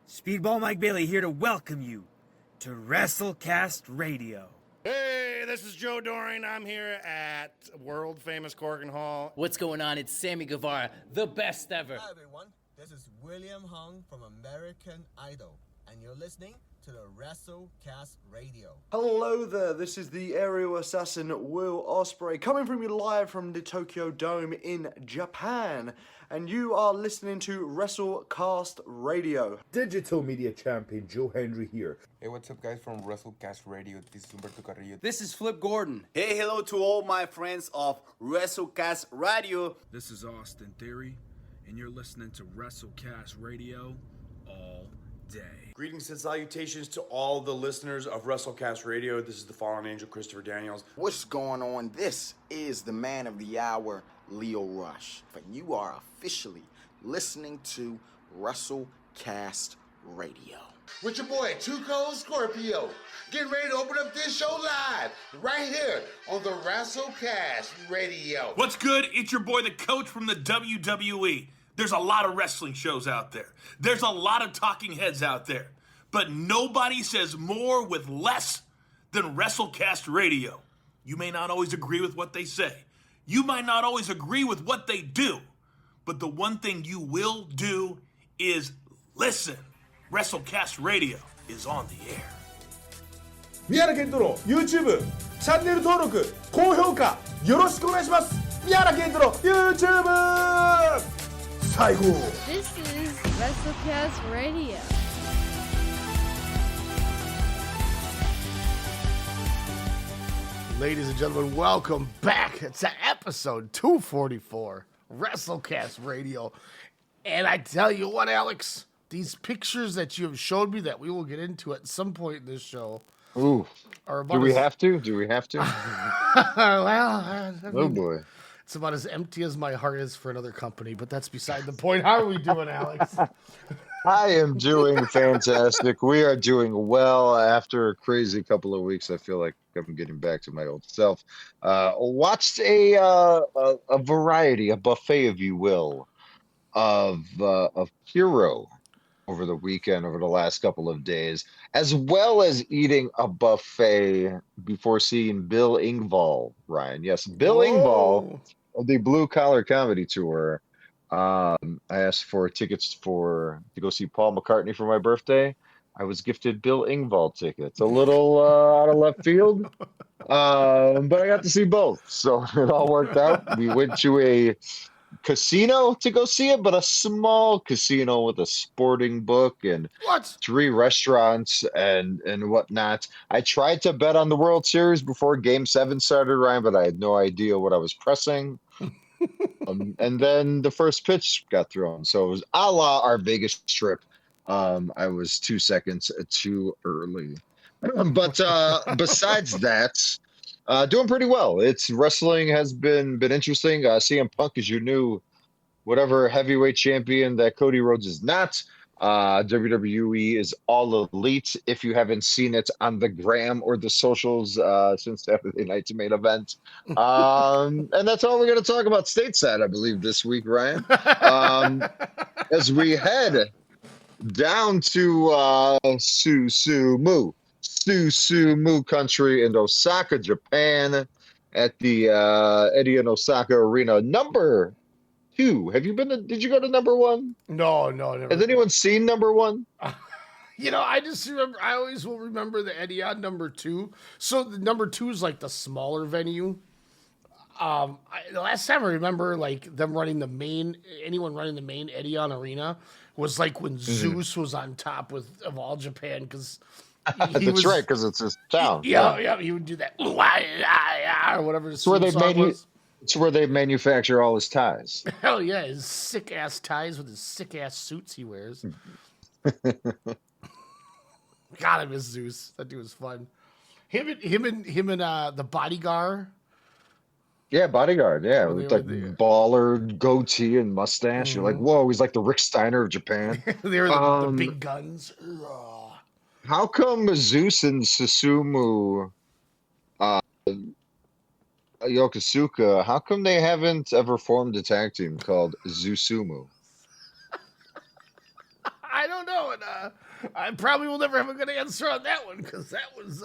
Speedball Mike Bailey here to welcome you to WrestleCast Radio. Hey, this is Joe Doring. I'm here at world-famous Corkin Hall. What's going on? It's Sammy Guevara, the best ever. Hi everyone, this is William Hung from American Idol, and you're listening to the WrestleCast Radio. Hello there, this is the aerial assassin Will Ospreay, coming from you live from the Tokyo Dome in Japan, and you are listening to WrestleCast Radio. Digital media champion Joe Henry here. Hey, what's up guys from WrestleCast Radio? This is Humberto Carrillo. This is Flip Gordon. Hey, hello to all my friends of WrestleCast Radio. This is Austin Theory, and you're listening to WrestleCast Radio all day. Greetings and salutations to all the listeners of WrestleCast Radio. This is the fallen angel, Christopher Daniels. What's going on? This is the man of the hour, Leo Rush. And you are officially listening to WrestleCast Radio. With your boy, Too Cold Scorpio. Getting ready to open up this show live, right here on the WrestleCast Radio. What's good? It's your boy, the coach from the WWE. There's a lot of wrestling shows out there. There's a lot of talking heads out there. But nobody says more with less than WrestleCast Radio. You may not always agree with what they say. You might not always agree with what they do. But the one thing you will do is listen. WrestleCast Radio is on the air. 宮原健人の YouTube チャンネル登録高評価よろしくお願いします。宮原健人の YouTube 最後。 This is WrestleCast Radio. Ladies and gentlemen, welcome back. It's episode 244, WrestleCast Radio. And I tell you what, Alex, these pictures that you have showed me that we will get into at some point in this show. Ooh. Do we have to? Well, oh boy. It's about as empty as my heart is for another company, but that's beside the point. How are we doing, Alex? I am doing fantastic. We are doing well after a crazy couple of weeks. I feel like I'm getting back to my old self. Watched a variety, a buffet, if you will, of Puro over the weekend, over the last couple of days, as well as eating a buffet before seeing Bill Engvall, Ryan. Yes, Bill Engvall of the Blue Collar Comedy Tour. I asked for tickets to go see Paul McCartney for my birthday. I was gifted Bill Engvall tickets. A little out of left field, but I got to see both, so it all worked out. We went to a casino to go see it, but a small casino with a sporting book and 3 restaurants and whatnot. I tried to bet on the World Series before Game 7 started, Ryan, but I had no idea what I was pressing. And then the first pitch got thrown, so it was a la our Vegas trip. I was 2 seconds too early, but besides that, doing pretty well. It's wrestling has been interesting. CM Punk is your new whatever heavyweight champion that Cody Rhodes is not. WWE is all elite. If you haven't seen it on the gram or the socials since Saturday night's main event, and that's all we're going to talk about stateside, I believe, this week, Ryan. As we head down to Susumu country in Osaka, Japan, at the Eddie in Osaka Arena, number 2. Have you been did you go to number 1? No, never. Has anyone seen number 1? I just remember, I always will remember the Eddie on number 2. So the number 2 is like the smaller venue. The last time I remember like them running the main Eddie on Arena was like when Zeus was on top of all Japan, because that's right, because it's his town. Yeah, he would do that or whatever. It's where they manufacture all his ties. Hell yeah, his sick ass ties with his sick ass suits he wears. God, I miss Zeus. That dude was fun. Him and the bodyguard. Yeah, bodyguard. Yeah, with like baller goatee and mustache. You're like, whoa, he's like the Rick Steiner of Japan. They were the big guns. How come Zeus and Susumu, Yokosuka, how come they haven't ever formed a tag team called Zeusumu? I don't know. I probably will never have a good answer on that one because that was.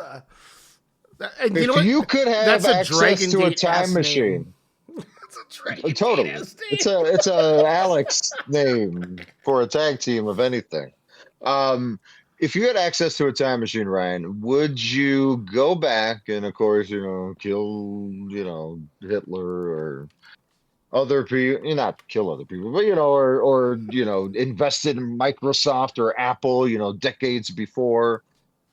And If you could have That's a access to a Dragongate ass time machine. That's a Dragongate Totally. ass name. It's a Alex name for a tag team of anything. If you had access to a time machine, Ryan, would you go back and, of course, kill, Hitler or other people? Not kill other people, but or invest in Microsoft or Apple, decades before,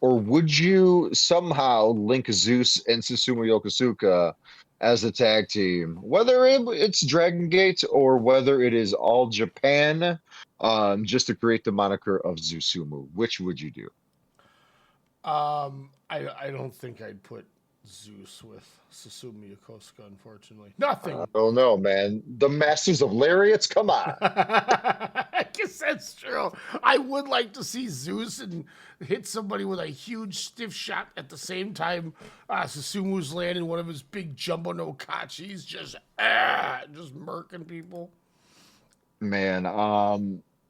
or would you somehow link Zeus and Susumu Yokosuka as a tag team, whether it's Dragon Gate or whether it is All Japan, just to create the moniker of Susumu? Which would you do? I don't think I'd put Zeus with Susumu Yokosuka, unfortunately. Nothing. I don't know, man. The Masters of Lariats? Come on. I guess that's true. I would like to see Zeus and hit somebody with a huge stiff shot at the same time. Susumu's landing one of his big jumbo no kachis, just murking people. Man, I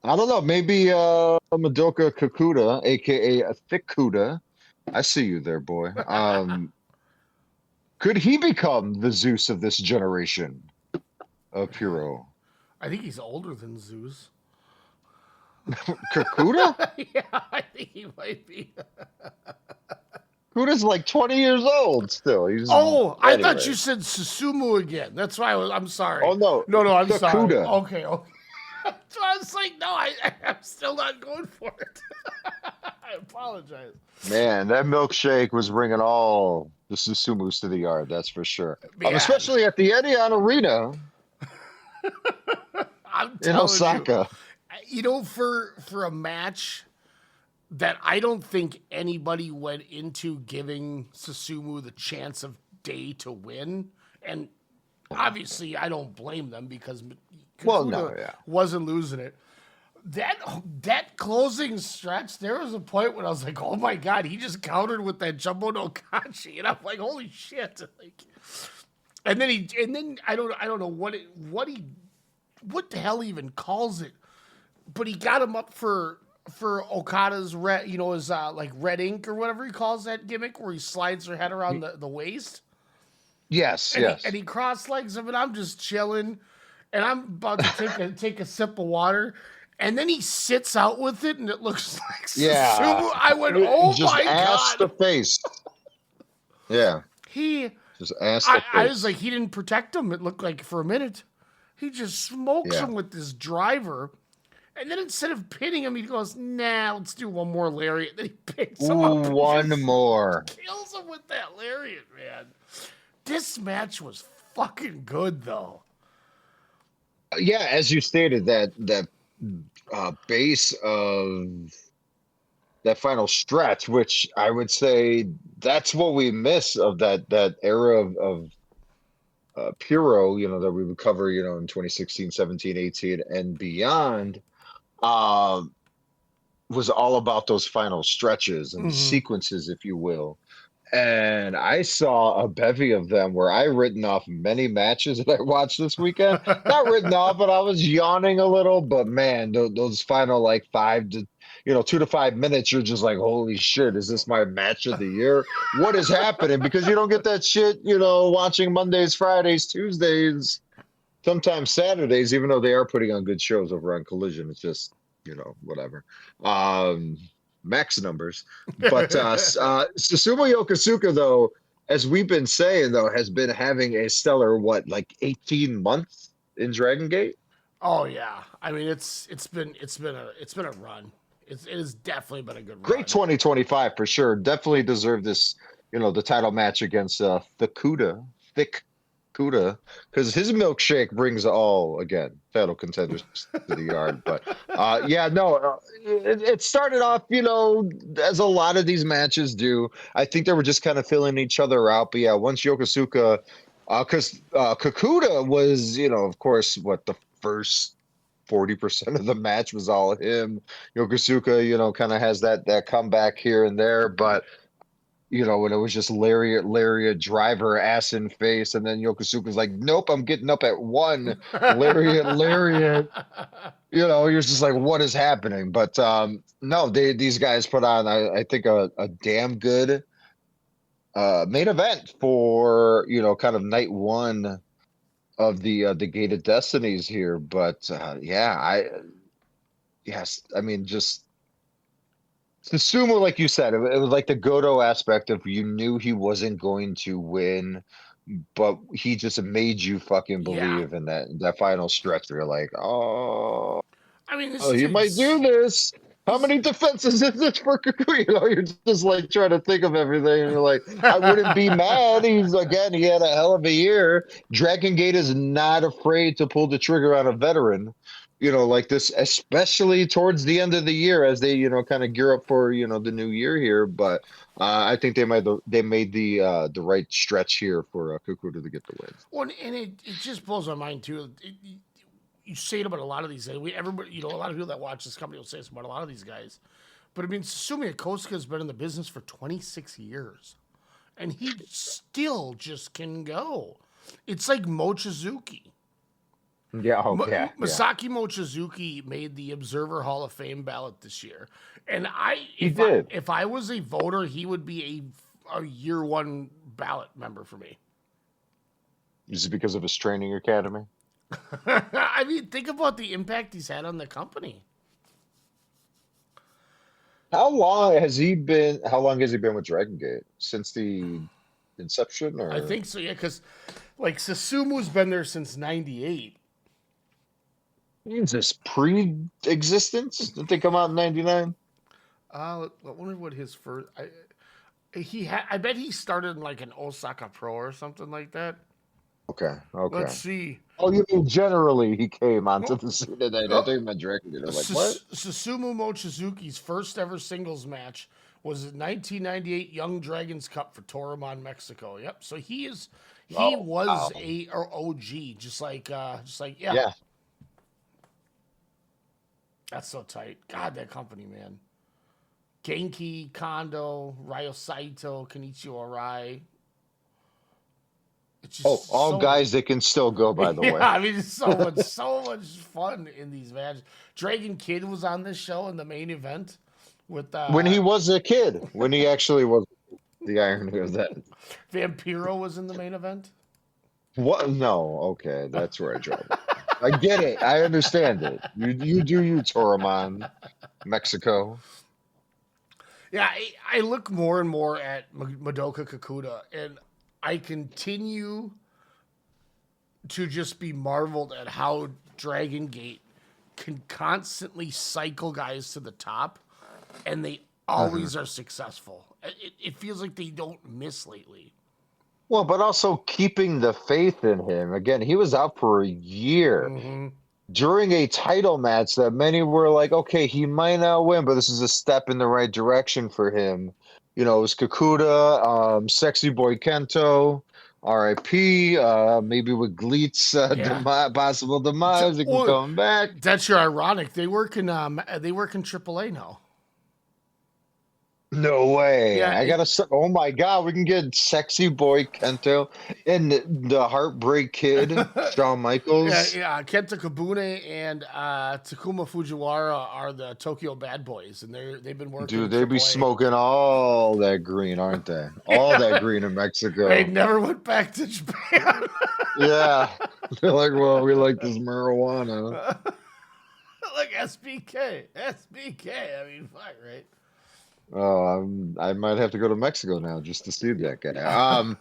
don't know. Maybe Madoka Kakuta, aka a Thick Kuda. I see you there, boy. Could he become the Zeus of this generation of Puro? I think he's older than Zeus. Kakuta? Yeah, I think he might be. Kuda's like 20 years old still. I thought you said Susumu again. That's why I'm sorry. Oh, no. No, I'm Kakuta. sorry. Okay. So I was like, no, I'm still not going for it. I apologize. Man, that milkshake was bringing all the Susumus to the yard, that's for sure. Especially at the Edion Arena in Osaka. For a match that I don't think anybody went into giving Susumu the chance of day to win, and obviously I don't blame them because Kakuta wasn't losing it. That closing stretch, there was a point when I was like, oh my God, he just countered with that Jumbo no Kachi. And I'm like, holy shit. And then I don't know what the hell he even calls it. But he got him up for Okada's red, his like red ink or whatever he calls that gimmick where he slides her head around the waist. Yes, And he cross legs him, and I'm just chilling, and I'm about to take a sip of water. And then he sits out with it, and it looks like Susumu. I went, oh just my ass God. to face. Yeah. Just ass to face. I was like, he didn't protect him, it looked like, for a minute. He just smokes him with this driver. And then instead of pinning him, he goes, nah, let's do one more lariat. Then he picks him up. One more. Kills him with that lariat, man. This match was fucking good, though. Yeah, as you stated, that base of that final stretch, which I would say that's what we miss of that era of Puro, that we would cover, in 2016, 17, 18, and beyond, was all about those final stretches and sequences, if you will. And I saw a bevy of them where I written off many matches that I watched this weekend. Not written off, but I was yawning a little. But man, those final 2 to 5 minutes, you're just like, holy shit, is this my match of the year? What is happening? Because you don't get that shit, watching Mondays, Fridays, Tuesdays, sometimes Saturdays, even though they are putting on good shows over on Collision. It's just, whatever. Max numbers. But Susumu Yokosuka, though, as we've been saying, though, has been having a stellar 18 months in Dragon Gate. Oh yeah, I mean it's been a run. It has definitely been a good run. Great 2025 for sure. Definitely deserved this, the title match against Thick Kuda, because his milkshake brings all title contenders to the yard. But it started off, as a lot of these matches do. I think they were just kind of filling each other out. But yeah, once Yokosuka, because Kakuta was, of course, the first 40% of the match was all him. Yokosuka, kind of has that comeback here and there, but when it was just lariat, driver, ass in face, and then Yokosuka's like, nope, I'm getting up at 1, lariat. You're just like, what is happening? But no, these guys put on, I think, a damn good main event for kind of night 1 of the Gated Destinies here. But just Susumu, like you said, it was like the Goto aspect of you knew he wasn't going to win, but he just made you fucking believe in that final stretch. You're like, oh, I mean, he might do this. How many defenses is this for Kakuya? You're just like trying to think of everything, and you're like, I wouldn't be mad. He had a hell of a year. Dragongate is not afraid to pull the trigger on a veteran. Like this, especially towards the end of the year as they, kind of gear up for, the new year here. But I think they made the right stretch here for Kakuta to get the win. Well, and it just blows my mind too. You say it about a lot of these guys. Everybody, a lot of people that watch this company will say this about a lot of these guys. But I mean, Susumu Yokosuka has been in the business for 26 years, and he still just can go. It's like Mochizuki. Yeah, Masaki Mochizuki made the Observer Hall of Fame ballot this year, and if I was a voter, he would be a year 1 ballot member for me. Is it because of his training academy? I mean, think about the impact he's had on the company. How long has he been with Dragongate? Since the inception? Or? I think so, yeah, because like Susumu's been there since '98. Is this pre-existence? Did they come out in '99? I wonder what his first. I bet he started in like an Osaka Pro or something like that. Okay. Let's see. Oh, you mean generally he came onto the scene today? I think he meant Dragongate. Like, what? Susumu Mochizuki's first ever singles match was in 1998 Young Dragons Cup for Torreon, Mexico. Yep. So he was a OG, just like yeah. That's so tight. God, that company, man. Genki, Kondo, Ryo Saito, Kenichi Arai. All guys that can still go, by the way. I mean, it's so much fun in these matches. Dragon Kid was on this show in the main event with when he was a kid, when he actually was. The irony of that. Vampiro was in the main event. What? No, okay, that's where I draw it. I get it. I understand it. You do you, Torreon, Mexico. Yeah, I look more and more at Madoka Kakuta, and I continue to just be marveled at how Dragongate can constantly cycle guys to the top, and they always are successful. It feels like they don't miss lately. Well, but also keeping the faith in him. Again, he was out for a year during a title match that many were like, okay, he might not win, but this is a step in the right direction for him. It was Kakuta, Sexy Boy Kento, R.I.P., maybe with GLEAT's possible demise, he can come back. That's ironic. They work in AAA now. No way. Yeah, oh my God, we can get Sexy Boy Kento and the Heartbreak Kid, Shawn Michaels. Yeah, Kenta Kabune and Takuma Fujiwara are the Tokyo Bad Boys, and they've been working. Dude, they be smoking all that green, aren't they? All that green in Mexico. They never went back to Japan. Yeah. They're like, well, we like this marijuana. Like SBK. I mean, fuck, right? Oh, I might have to go to Mexico now just to see that guy.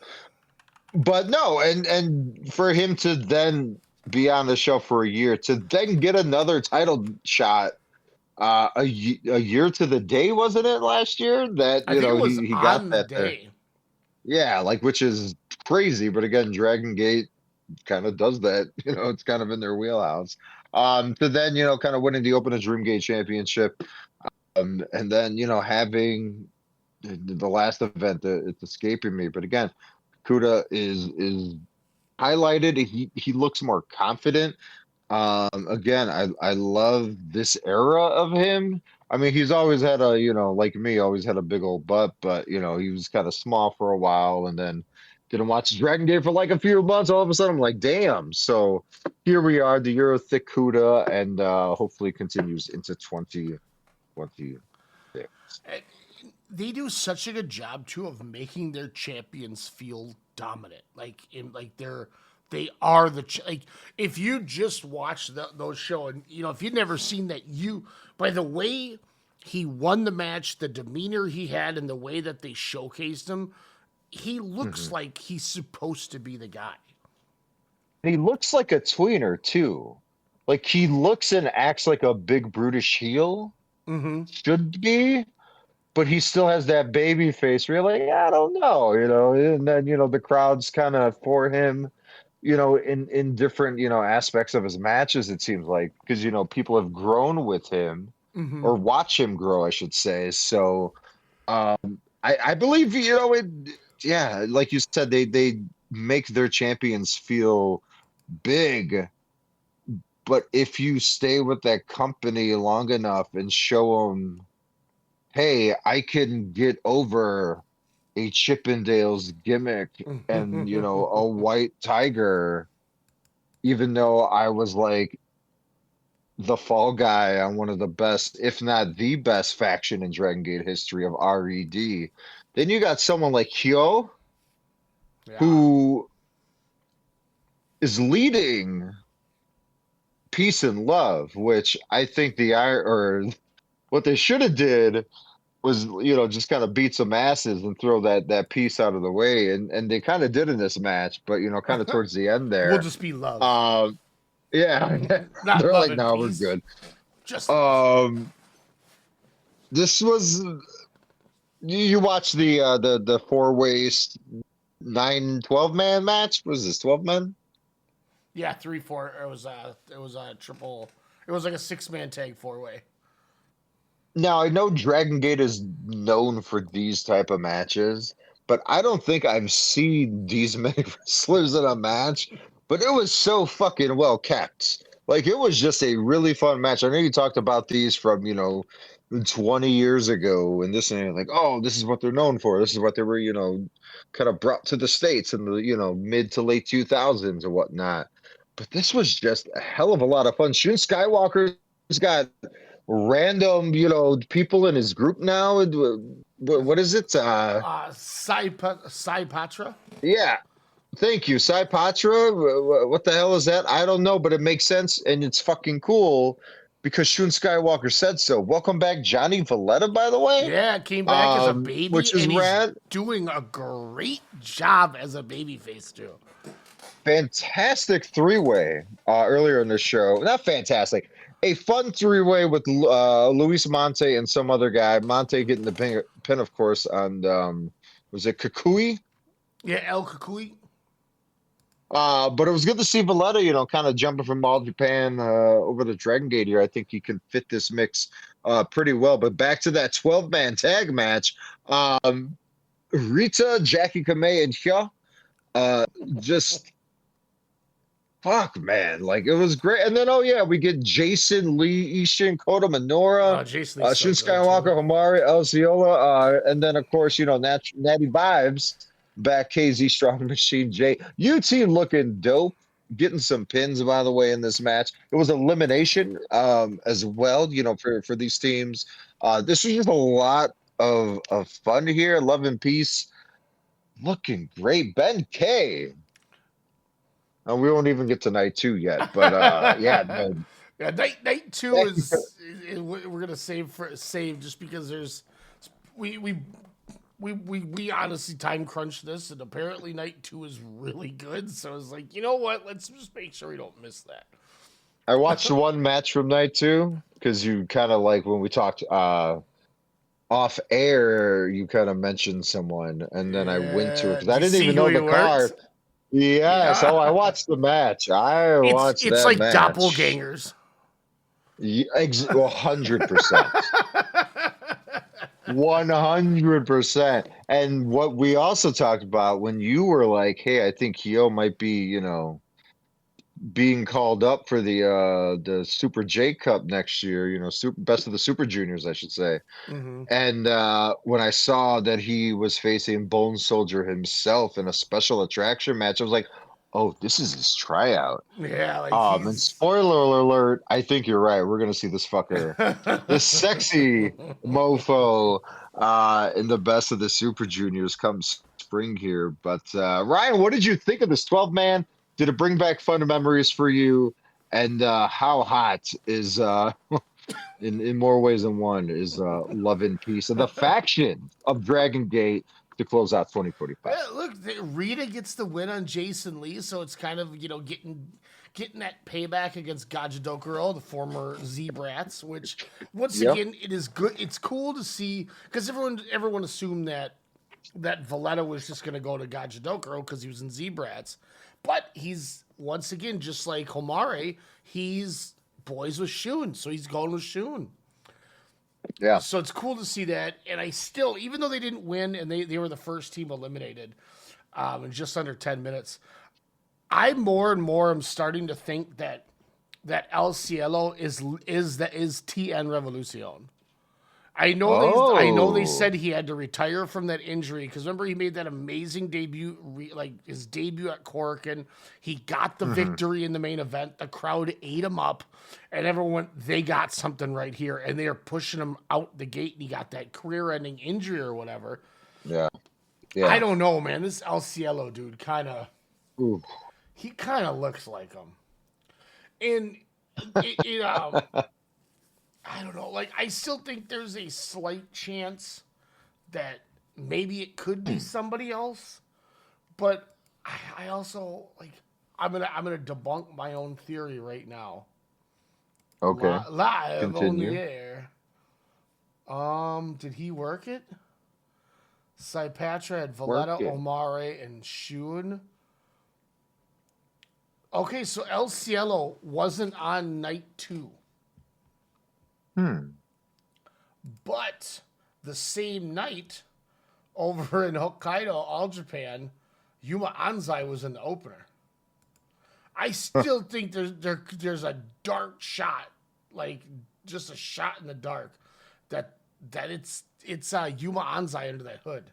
But no, and for him to then be on the show for a year, to then get another title shot a year to the day, wasn't it, last year? That he got that day. Yeah, like, which is crazy. But again, Dragongate kind of does that. It's kind of in their wheelhouse. To then kind of winning the Open of Dreamgate Championship. And then, having the last event, it's escaping me. But again, Kuda is highlighted. He looks more confident. Again, I love this era of him. I mean, he's always had a, like me, always had a big old butt, but he was kind of small for a while, and then didn't watch Dragon Gate for like a few months. All of a sudden, I'm like, damn. So here we are, the Euro Thick Cuda, and hopefully continues into 2026. They do such a good job too of making their champions feel dominant. Like they are like if you just watch those show and if you'd never seen that, by the way he won the match, the demeanor he had, and the way that they showcased him, he looks like he's supposed to be the guy. He looks like a tweener too. Like he looks and acts like a big brutish heel. Should be. But he still has that baby face where you're like, I don't know, and then, the crowd's kind of for him, in different, aspects of his matches, it seems like, because, people have grown with him or watch him grow, I should say. So I believe, like you said, they make their champions feel big. But if you stay with that company long enough and show them, hey, I can get over a Chippendales gimmick and, a white tiger, even though I was like the fall guy on one of the best, if not the best faction in Dragon Gate history of RED. Then you got someone like Hyo, who is leading Peace and Love, which I think what they should have did was, just kind of beat some asses and throw that piece out of the way. And they kind of did in this match, but, kind of towards the end there. We'll just be Love. Yeah. They're like, no, we're good. This was, you watched the 4-way 12-man match? Was this 12 men? Yeah, 3-4. It was a triple. It was like a 6-man tag 4-way. Now, I know Dragon Gate is known for these type of matches, but I don't think I've seen these many wrestlers in a match, but it was so fucking well kept. Like, it was just a really fun match. I know you talked about these from, 20 years ago, and like, oh, this is what they're known for. This is what they were, kind of brought to the States in the, mid to late 2000s or whatnot. But this was just a hell of a lot of fun. Shun Skywalker's got random, people in his group now. What is it? Sai Patra? Yeah. Thank you. Sai Patra. What the hell is that? I don't know, but it makes sense, and it's fucking cool because Shun Skywalker said so. Welcome back, Johnny Valletta, by the way. Yeah, came back as a baby, which is rad. Doing a great job as a babyface, too. Fantastic 3-way earlier in the show. Not fantastic. A fun 3-way with Luis Monte and some other guy. Monte getting the pin, of course, on, was it Kukui? Yeah, El Kukui. But it was good to see Valletta, kind of jumping from All Japan over to Dragon Gate here. I think he can fit this mix pretty well. But back to that 12-man tag match. Rita, Jackie Kamei, and Hyo. Just... Fuck, man. Like, it was great. And then, we get Jason Lee, Ishin, Kota Minoura, Shun Skywalker, Hamari, El Ziola, and then, of course, Natty Vibes, back KZ Strong Machine J. UT looking dope, getting some pins, by the way, in this match. It was elimination as well, for these teams. This was just a lot of fun here. Love and Peace looking great. Ben K. We won't even get to night 2 yet, but yeah, no. Yeah, night 2 is we're gonna save just because there's we honestly time crunched this, and apparently night 2 is really good. So it's like, you know what? Let's just make sure we don't miss that. I watched one match from night 2 because you kind of like when we talked off air, you kind of mentioned someone, and then I went to it because I didn't even know the card. Yes. Yeah. Oh, I watched the match. It's like match. doppelgangers. 100%. 100%. And what we also talked about when you were like, hey, I think Hyo might be, being called up for the Super J Cup next year. You know, best of the Super Juniors, I should say. Mm-hmm. And when I saw that he was facing Bone Soldier himself in a special attraction match, I was like, "Oh, this is his tryout." Yeah, like And spoiler alert, I think you're right. We're gonna see this fucker, this sexy mofo, in the best of the Super Juniors come spring here. But Ryan, what did you think of this 12-man? Did it bring back fun memories for you? And how hot is in more ways than one is Love and Peace and the faction of Dragongate to close out 2045? Yeah, look, Rita gets the win on Jason Lee, so it's kind of getting that payback against Gajadokuro, the former Z-Brats, which once again it is good. It's cool to see because everyone assumed that Valletta was just going to go to Gajadokuro because he was in Z-Brats, but he's once again just like Homare, he's boys with Shun, so he's going with Shun. Yeah. So it's cool to see that. And I still, even though they didn't win and they were the first team eliminated in just under 10 minutes, I more and more am starting to think that El Cielo is TN Revolucion. I know they said he had to retire from that injury because remember he made that amazing debut, his debut at Korakuen. He got the victory in the main event. The crowd ate him up, and everyone went, they got something right here, and they are pushing him out the gate, and he got that career-ending injury or whatever. Yeah. I don't know, man. This El Cielo dude he kind of looks like him, and I don't know. Like, I still think there's a slight chance that maybe it could be somebody else, but I also I'm gonna debunk my own theory right now. Okay. Live Continue. on the air. Did he work it? Saipatra had Valletta, Omare, and Shun. Okay, so El Cielo wasn't on night 2. But the same night, over in Hokkaido, All Japan, Yuma Anzai was in the opener. I still think there's a dark shot, like just a shot in the dark, that it's Yuma Anzai under that hood.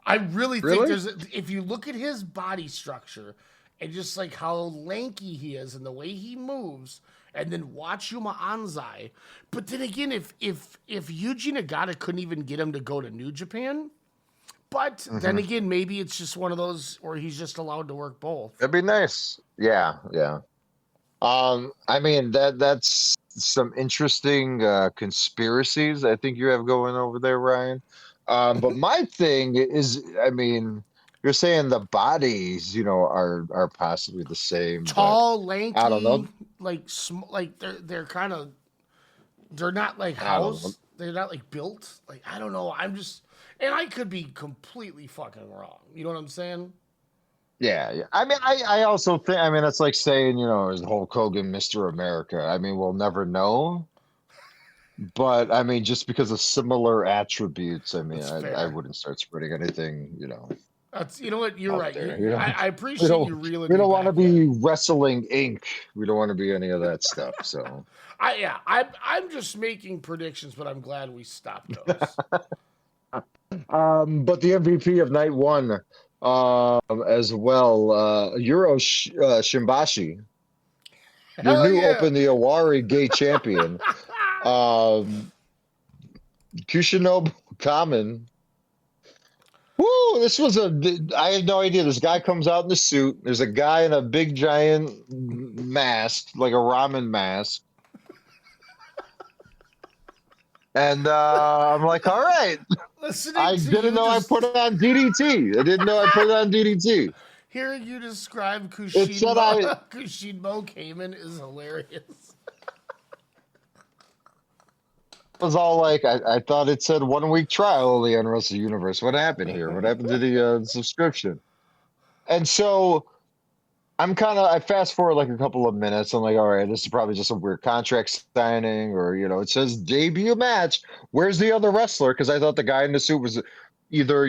I really think if you look at his body structure and just like how lanky he is and the way he moves, and then watch Yuma Anzai. But then again, if Yuji Nagata couldn't even get him to go to New Japan, but then again, maybe it's just one of those where he's just allowed to work both. That'd be nice. Yeah. I mean that's some interesting conspiracies I think you have going over there, Ryan. But my thing is, I mean, you're saying the bodies, are possibly the same. Tall, lanky. I don't know. Like they're kind of, they're not like house. They're not like built. Like I don't know. I'm just, and I could be completely fucking wrong. You know what I'm saying? Yeah. I mean, I also think. I mean, it's like saying, is Hulk Hogan Mr. America? I mean, we'll never know. But I mean, just because of similar attributes, I mean, I wouldn't start spreading anything. That's, you know what? You're right. There. I appreciate you reeling. We don't want to be Wrestling Inc. We don't want to be any of that stuff. So I'm just making predictions, but I'm glad we stopped those. But the MVP of night 1, as well, Euro Shimbashi, your new Open the Awari Gay champion, Kushinobu Kamen. Woo! This was I had no idea. This guy comes out in the suit. There's a guy in a big giant mask, like a ramen mask. And I'm like, all right. I didn't know I put it on DDT. I didn't know I put it on DDT. Hearing you describe Kushinbo Kamen is hilarious. I was all like, I thought it said 1 week trial only on Wrestle Universe. What happened here? What happened to the subscription? And so I fast forward like a couple of minutes. I'm like, all right, this is probably just a weird contract signing, or, it says debut match. Where's the other wrestler? Because I thought the guy in the suit either,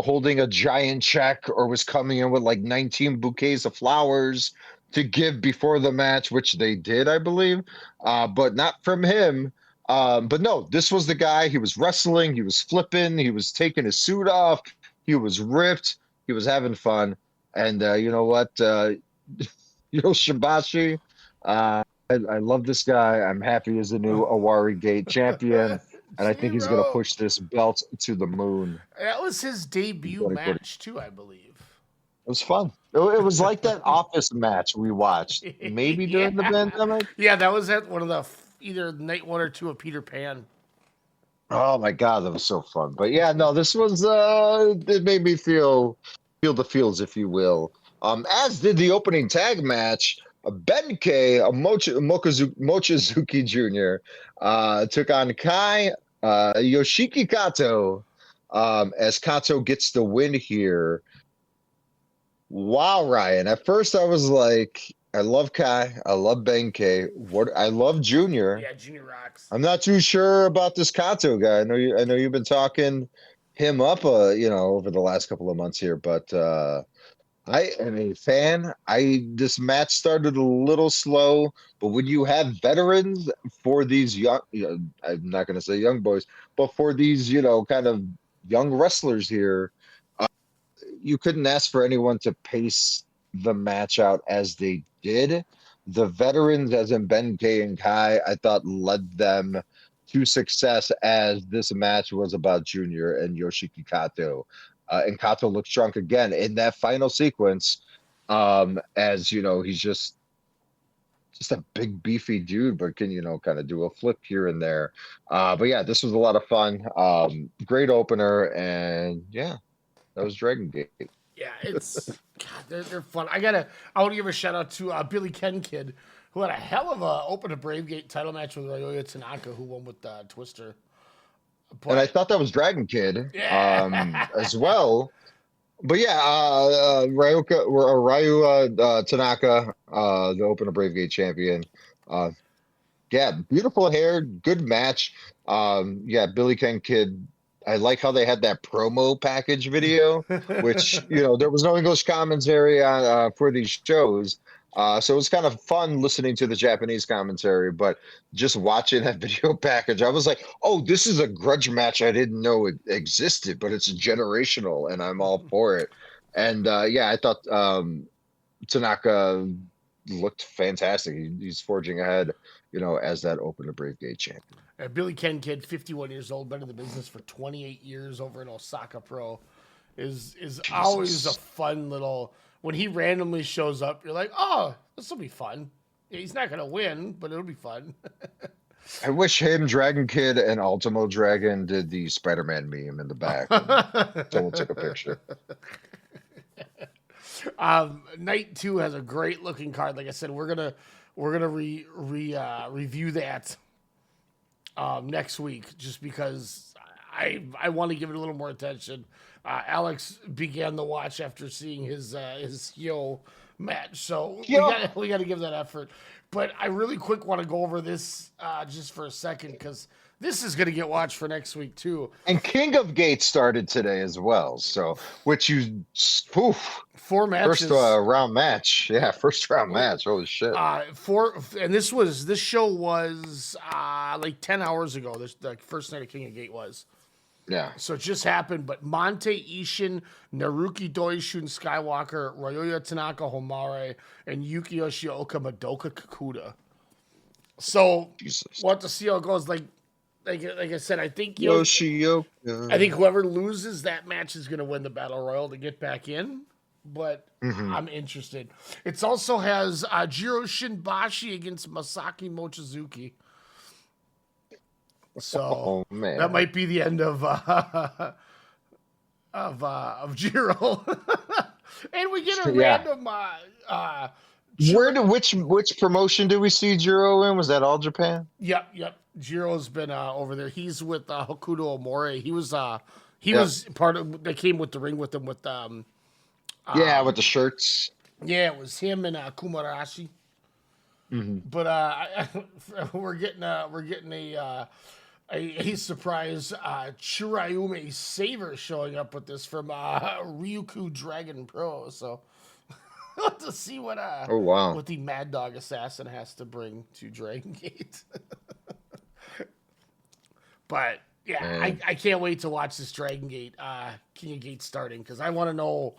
holding a giant check or was coming in with like 19 bouquets of flowers to give before the match, which they did, I believe, but not from him. But no, this was the guy. He was wrestling, he was flipping, he was taking his suit off, he was ripped, he was having fun. And you know what? Shibashi, I love this guy. I'm happy he's the new Awari Gate champion. And I think he's going to push this belt to the moon. That was his debut match, too, I believe. It was fun. It was like that Office match we watched, maybe during the pandemic. Yeah, that was at one of the either night 1 or 2 of Peter Pan. Oh my God, that was so fun. But yeah, no, this was it made me feel the feels, if you will. As did the opening tag match. Benkei Mochizuki Jr. Took on Kai Yoshiki Kato, as Kato gets the win here. Wow, Ryan. At first I was like, I love Kai, I love Benkei, I love Junior. Yeah, Junior rocks. I'm not too sure about this Kato guy. I know you've been talking him up over the last couple of months here, but I am a fan. This match started a little slow, but when you have veterans for these young, I'm not going to say young boys, but for these, kind of young wrestlers here, you couldn't ask for anyone to pace the match out as they did. The veterans, as in Benkei and Kai, I thought led them to success, as this match was about Junior and Yoshiki Kato. And Kato looks drunk again in that final sequence, as he's just a big beefy dude, but can kind of do a flip here and there. But yeah, this was a lot of fun. Great opener, and yeah, that was Dragongate. Yeah, it's God, they're fun. I want to give a shout out to Billy Ken Kid, who had a hell of a Open to Bravegate title match with Ryoya Tanaka, who won with Twister. But, and I thought that was Dragon Kid as well. But yeah, Ryu Tanaka, the Open to Bravegate champion. Yeah, beautiful hair, good match. Yeah, Billy Ken Kid. I like how they had that promo package video, which there was no English commentary on for these shows. So it was kind of fun listening to the Japanese commentary, but just watching that video package, I was like, oh, this is a grudge match I didn't know it existed, but it's generational, and I'm all for it. And yeah, I thought Tanaka looked fantastic. He's forging ahead, as that Open to Bravegate champion. Billy Ken Kid, 51 years old, been in the business for 28 years over in Osaka Pro, is always a fun little... When he randomly shows up, you're like, oh, this will be fun. He's not going to win, but it'll be fun. I wish him, Dragon Kid, and Ultimo Dragon did the Spider-Man meme in the back. Someone took a picture. Night 2 has a great looking card. Like I said, we're gonna review that next week, just because I want to give it a little more attention. Alex began the watch after seeing his Yo match, so we got to give that effort. But I really quick want to go over this just for a second, because this is going to get watched for next week too. And King of Gate started today as well, so 4 matches, first round match, first round match. Holy shit! And this show was like 10 hours ago. The first night of King of Gate was. Yeah. So it just happened, but Monte Ishin, Naruki Doishun Skywalker, Ryoya Tanaka Homare, and Yukiyoshi Oka Madoka Kakuda. So we'll have to see how it goes. Like I said, I think Yoshioka. I think whoever loses that match is going to win the Battle Royal to get back in. But I'm interested. It also has Jiro Shinbashi against Masaki Mochizuki. So that might be the end of Jiro. And we get a random which promotion do we see Jiro in? Was that All Japan? Yep. Jiro's been over there. He's with Hokuto Omori. He was was part of. They came with the ring with him with with the shirts. Yeah, it was him and Kumarashi. But we're getting a a surprise Chirayume Saver showing up with this from Ryuku Dragon Pro. So we'll have to see what Oh, wow. what the Mad Dog Assassin has to bring to Dragongate. But yeah, I can't wait to watch this Dragongate King of Gate starting because I want to know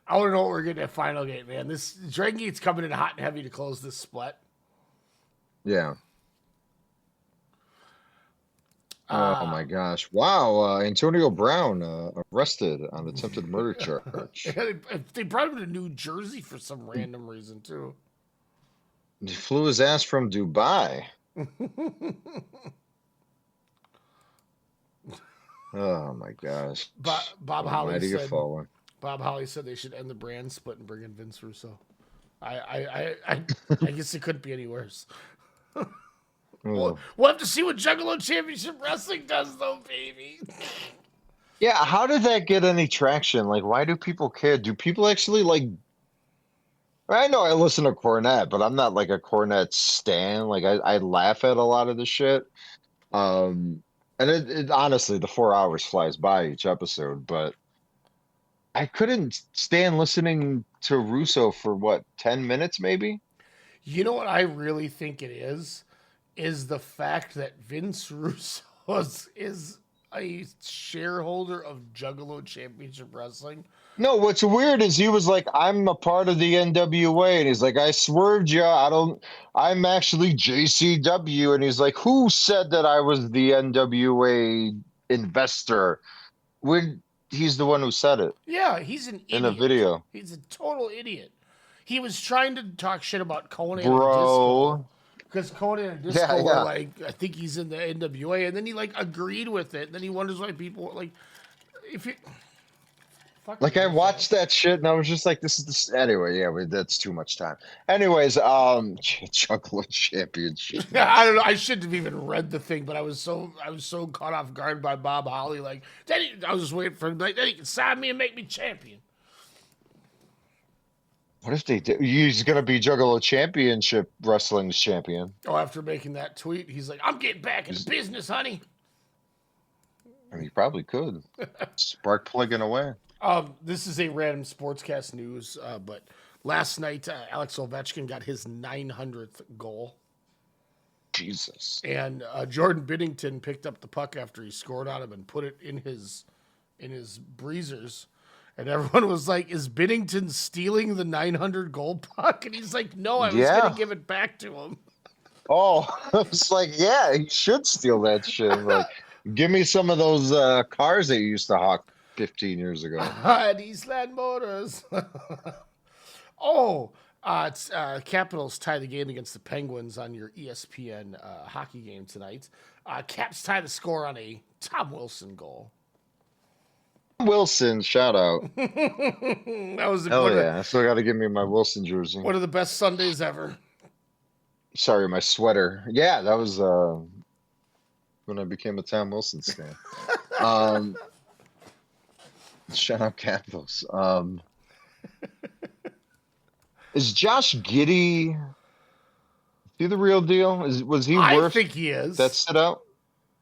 what we're getting at Final Gate, man. This Dragongate's coming in hot and heavy to close this split. Yeah. Oh my gosh! Wow, Antonio Brown arrested on attempted murder charge. They brought him to New Jersey for some random reason too. He flew his ass from Dubai. Oh my gosh! Bob Holly said. Fallen. Bob Holly said they should end the brand split and bring in Vince Russo. I guess it couldn't be any worse. We'll have to see what Juggalo Championship Wrestling does, though, baby. Yeah, how did that get any traction? Like, why do people care? Do people actually like? I know I listen to Cornette, but I'm not like a Cornette stan. Like, I laugh at a lot of the shit. And it honestly, the 4 hours flies by each episode, but I couldn't stand listening to Russo for what, 10 minutes maybe? You know what I really think it is the fact that Vince Russo is a shareholder of Juggalo Championship Wrestling. No, what's weird is he was like, I'm a part of the NWA, and he's like, I swerved you. I'm actually JCW, and he's like, who said that I was the NWA investor? When he's the one who said it. Yeah, he's an idiot. In a video. He's a total idiot. He was trying to talk shit about Conan and Bro. Disco. Because Conan and Disco were yeah. like, I think he's in the NWA, and then he like agreed with it. And then he wonders why people like, if you. Like I watched that shit and I was just like, this is this anyway. Yeah, that's too much time. Anyways, Juggalo Championship. Yeah, I don't know. I shouldn't have even read the thing, but I was so caught off guard by Bob Holly. Like, I was just waiting for him. Like, then he can sign me and make me champion. What if they did? He's gonna be Juggalo Championship Wrestling's champion. Oh, after making that tweet, he's like, I'm getting back into business, honey. I mean, he probably could. Spark plugging away. This is a random sportscast news, but last night Alex Ovechkin got his 900th goal. Jesus. And Jordan Binnington picked up the puck after he scored on him and put it in his breezers. And everyone was like, is Binnington stealing the 900 goal puck? And he's like, no, I was going to give it back to him. Oh, I was like, yeah, he should steal that shit. Like, give me some of those cars that you used to hawk 15 years ago. At Eastland Motors. It's Capitals tie the game against the Penguins on your ESPN hockey game tonight. Caps tie the score on a Tom Wilson goal. Wilson, shout out. That was Hell yeah. I still got to give me my Wilson jersey. One of the best Sundays ever. Sorry, my sweater. Yeah, that was when I became a Tom Wilson stan. Shout out Capitals. Is Josh Giddey? Is he the real deal? Was he worth? I think he is. That sit out.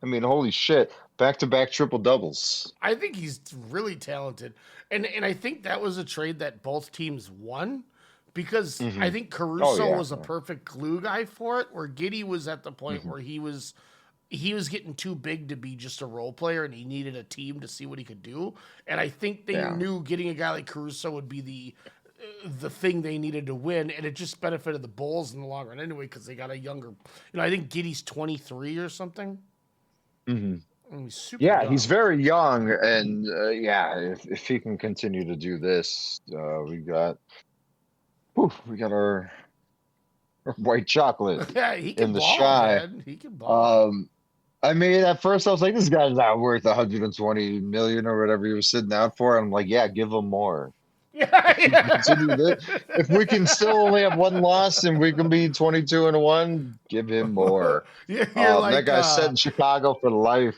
I mean, holy shit! Back-to-back triple doubles. I think he's really talented, and I think that was a trade that both teams won because I think Caruso was a perfect glue guy for it. Where Giddey was at the point where he was getting too big to be just a role player, and he needed a team to see what he could do. And I think they knew getting a guy like Caruso would be the thing they needed to win, and it just benefited the Bulls in the long run anyway because they got a younger. I think Giddey's 23 or something. Mm-hmm. He's super Yeah, young. he's very young, and if he can continue to do this, we got our white chocolate. Yeah, he can in the ball, shy. man. He can ball. I mean, at first I was like, this guy's not worth 120 million or whatever he was sitting out for. And I'm like, yeah, give him more. If we can still only have one loss and we can be 22-1, give him more. That guy's set in Chicago for life.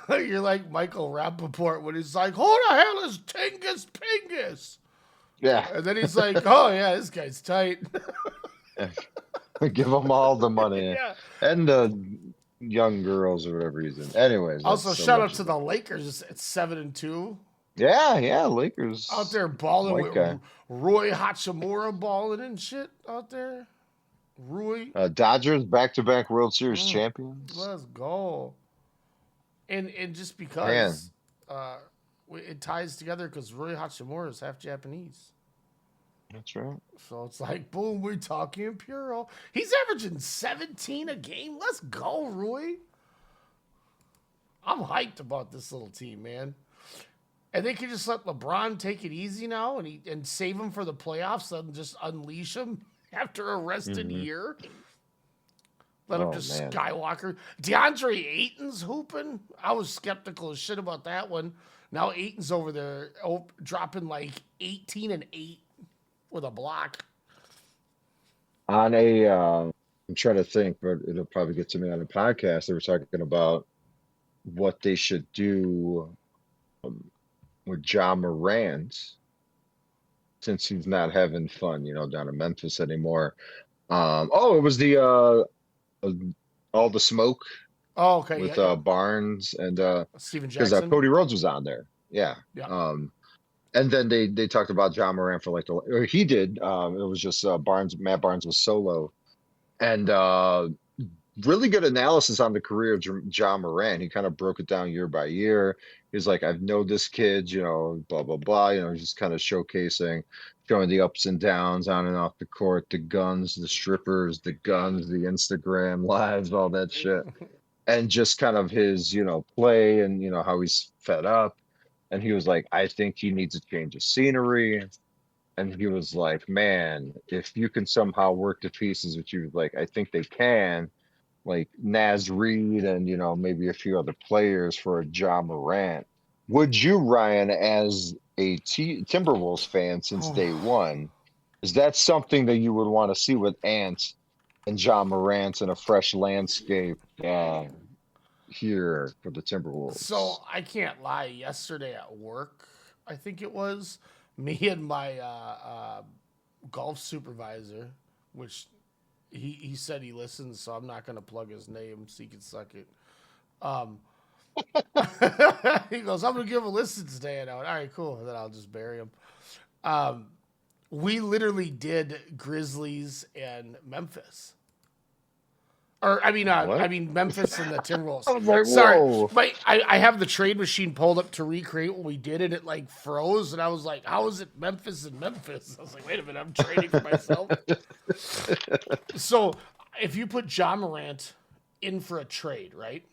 You're like Michael Rappaport when he's like, who the hell is Tingus Pingus? Yeah. And then he's like, oh, yeah, this guy's tight. Give them all the money. Yeah. And young girls or whatever he's in. Anyways, Also, that's so shout out much to the Lakers. It's 7-2. yeah, Lakers Out there balling white with guy. Roy Hachimura balling and shit out there. Rui. Dodgers back-to-back World Series champions. Let's go. And just Man. because it ties together because Rui Hachimura is half Japanese. That's right. So it's like, boom, we're talking Puro. He's averaging 17 a game. Let's go, Rui. I'm hyped about this little team, man. And they can just let LeBron take it easy now and save him for the playoffs and just unleash him after a rested year. Let him just Skywalker. DeAndre Ayton's hooping. I was skeptical as shit about that one. Now Ayton's over there dropping like 18 and 8 with a block. On a, I'm trying to think, but it'll probably get to me on a podcast. They were talking about what they should do with Ja Morant, since he's not having fun, down in Memphis anymore. It was the all the smoke. Oh, okay. With yeah. Barnes and Steven because Jackson. Cody Rhodes was on there. Yeah. Yeah. And then they talked about Ja Morant for or he did. It was just Matt Barnes was solo, and really good analysis on the career of Ja Morant. He kind of broke it down year by year. He's like, I know this kid, blah blah blah. Just kind of showing the ups and downs on and off the court, the guns, the strippers, the guns, the Instagram lives, all that shit, and just kind of his play and how he's fed up. And he was like, I think he needs a change of scenery. And he was like, man, if you can somehow work to pieces, which he was like, I think they can, like Naz Reid and, maybe a few other players for a Ja Morant. Would you, Ryan, as a Timberwolves fan since day one, is that something that you would want to see with Ant and Ja Morant in a fresh landscape here for the Timberwolves? So I can't lie. Yesterday at work, I think it was, me and my golf supervisor, which he said he listens, so I'm not going to plug his name so he can suck it. He goes, I'm going to give a listen today. And I went, all right, cool. And then I'll just bury him. We literally did Grizzlies and Memphis. Memphis and the Timberwolves. I was like, sorry, whoa. but I have the trade machine pulled up to recreate what we did, and it like froze, and I was like, "How is it Memphis and Memphis?" I was like, "Wait a minute, I'm trading for myself." So, if you put Ja Morant in for a trade, right?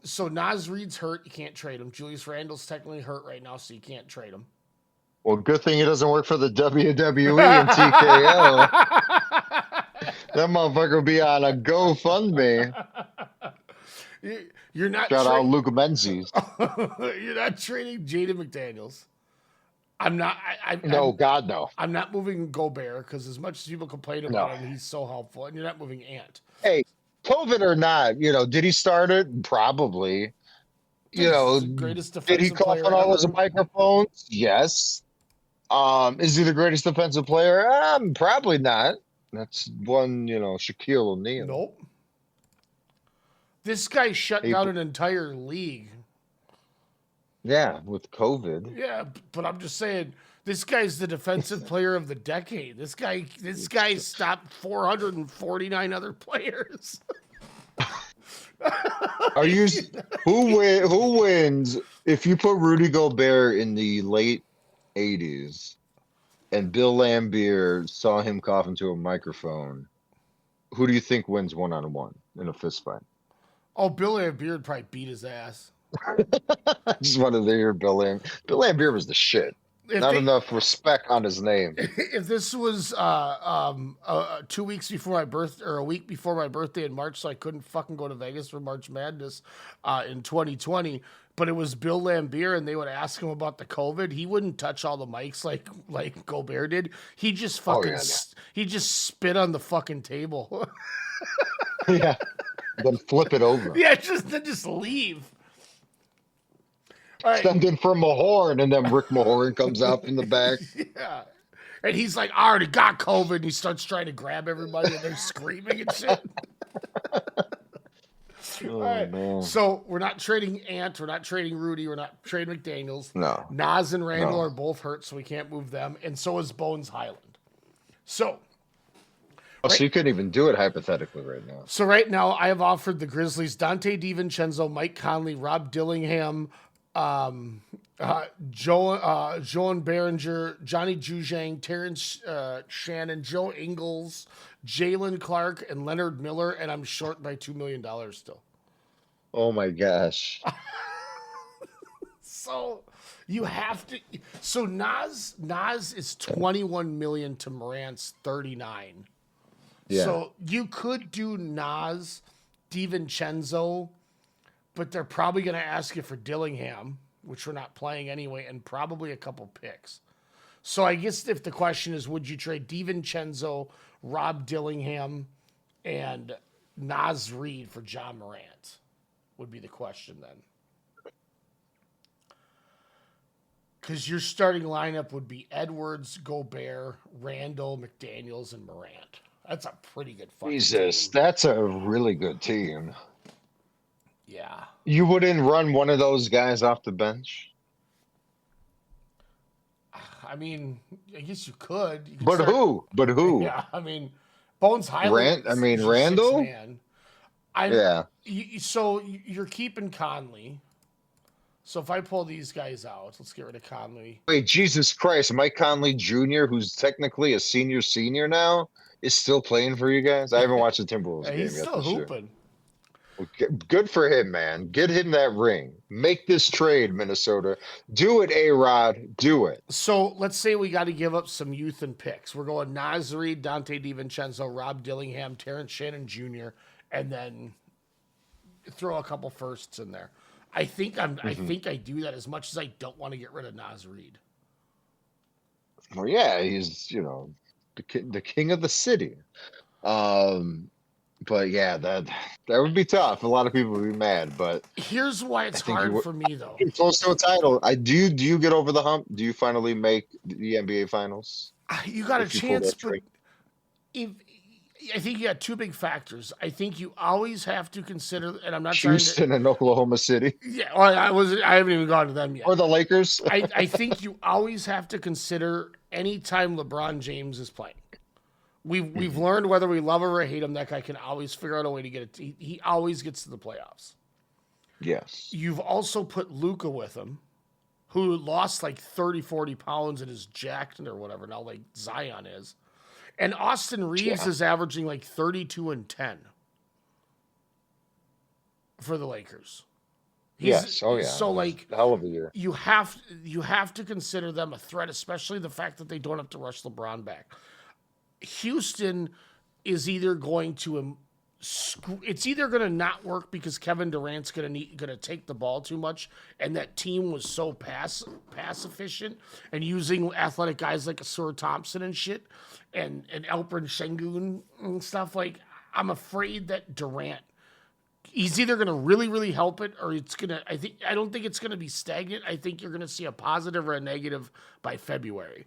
So Naz Reid's hurt, you can't trade him. Julius Randle's technically hurt right now, so you can't trade him. Well, good thing it doesn't work for the WWE and TKO. That motherfucker will be on a GoFundMe. You're not Shout out Luke Menzies. You're not trading Jaden McDaniels. I'm not. God, no. I'm not moving Gobert because as much as people complain about him, he's so helpful. And you're not moving Ant. Hey, COVID or not, did he start it? Probably. Greatest did he defensive cough player on all ever. those microphones? Yes. Is he the greatest defensive player? Probably not. That's one, Shaquille O'Neal. Nope. This guy shut down an entire league. Yeah, with COVID. Yeah, but I'm just saying, this guy's the defensive player of the decade. This guy stopped 449 other players. Who wins if you put Rudy Gobert in the late 80s and Bill Laimbeer saw him cough into a microphone? Who do you think wins one-on-one in a fist fight? Oh, Bill Laimbeer would probably beat his ass. I just wanted to hear Bill Laimbeer. Bill Laimbeer was the shit. Enough respect on his name. If this was 2 weeks before my birthday, or a week before my birthday in March, so I couldn't fucking go to Vegas for March Madness in 2020, but it was Bill Laimbeer, and they would ask him about the COVID, he wouldn't touch all the mics like Gobert did. He just fucking he just spit on the fucking table. Yeah, then flip it over. Yeah, just leave. All right. Send in for Mahorn, and then Rick Mahorn comes out from the back. Yeah. And he's like, I already got COVID. And he starts trying to grab everybody and they're screaming and shit. All right. Man. So we're not trading Ant. We're not trading Rudy. We're not trading McDaniels. No. Nas and Randall No. are both hurt, so we can't move them. And so is Bones Highland. So. So you couldn't even do it hypothetically right now. So right now, I have offered the Grizzlies Dante DiVincenzo, Mike Conley, Rob Dillingham, Joan Behringer, Johnny Juzang, Terrence Shannon, Joe Ingles, Jalen Clark, and Leonard Miller, and I'm short by $2 million still. Oh my gosh. So you have to. So Nas is 21 million to Morant's 39. Yeah. So you could do Nas, DiVincenzo, but they're probably going to ask you for Dillingham, which we're not playing anyway, and probably a couple picks. So I guess if the question is, would you trade DiVincenzo, Rob Dillingham, and Nas Reed for John Morant? Would be the question then. Because your starting lineup would be Edwards, Gobert, Randall, McDaniels, and Morant. That's a pretty good fucking Jesus, team. that's a really good team. Yeah. You wouldn't run one of those guys off the bench? I mean, I guess you could. You could But who? But who? Yeah, I mean, Bones Highland. Randall? Yeah. So you're keeping Conley. So if I pull these guys out, let's get rid of Conley. Wait, Jesus Christ. Mike Conley Jr., who's technically a senior now, is still playing for you guys? I haven't watched the Timberwolves game yet. He's still this year. hooping. Good for him, man. Get him that ring. Make this trade, Minnesota. Do it, A-Rod. Do it. So let's say we got to give up some youth and picks. We're going Nas Reed, Dante DiVincenzo, Rob Dillingham, Terrence Shannon Jr., and then throw a couple firsts in there. I think I do that as much as I don't want to get rid of Nas Reed. Well, yeah, he's, the king of the city. But yeah, that would be tough. A lot of people would be mad, but here's why it's hard for me though. It's close to a title. Do you get over the hump? Do you finally make the NBA finals? You got a chance, but I think you got two big factors. I think you always have to consider, and I'm not Houston and Oklahoma City. Yeah, well, I haven't even gone to them yet. Or the Lakers. I think you always have to consider anytime LeBron James is playing. We've learned whether we love or hate him, that guy can always figure out a way to get it. He always gets to the playoffs. Yes. You've also put Luka with him, who lost like 30, 40 pounds and is jacked or whatever now, like Zion is. And Austin Reeves is averaging like 32 and 10 for the Lakers. Yes. Oh yeah. So like, hell of a year. You have to consider them a threat, especially the fact that they don't have to rush LeBron back. Houston is either going to it's either going to not work because Kevin Durant's going to take the ball too much, and that team was so pass efficient and using athletic guys like Asur Thompson and shit, and Alperen Sengun and stuff. Like, I'm afraid that Durant, he's either going to really, really help it, or it's going to. I don't think it's going to be stagnant. I think you're going to see a positive or a negative by February.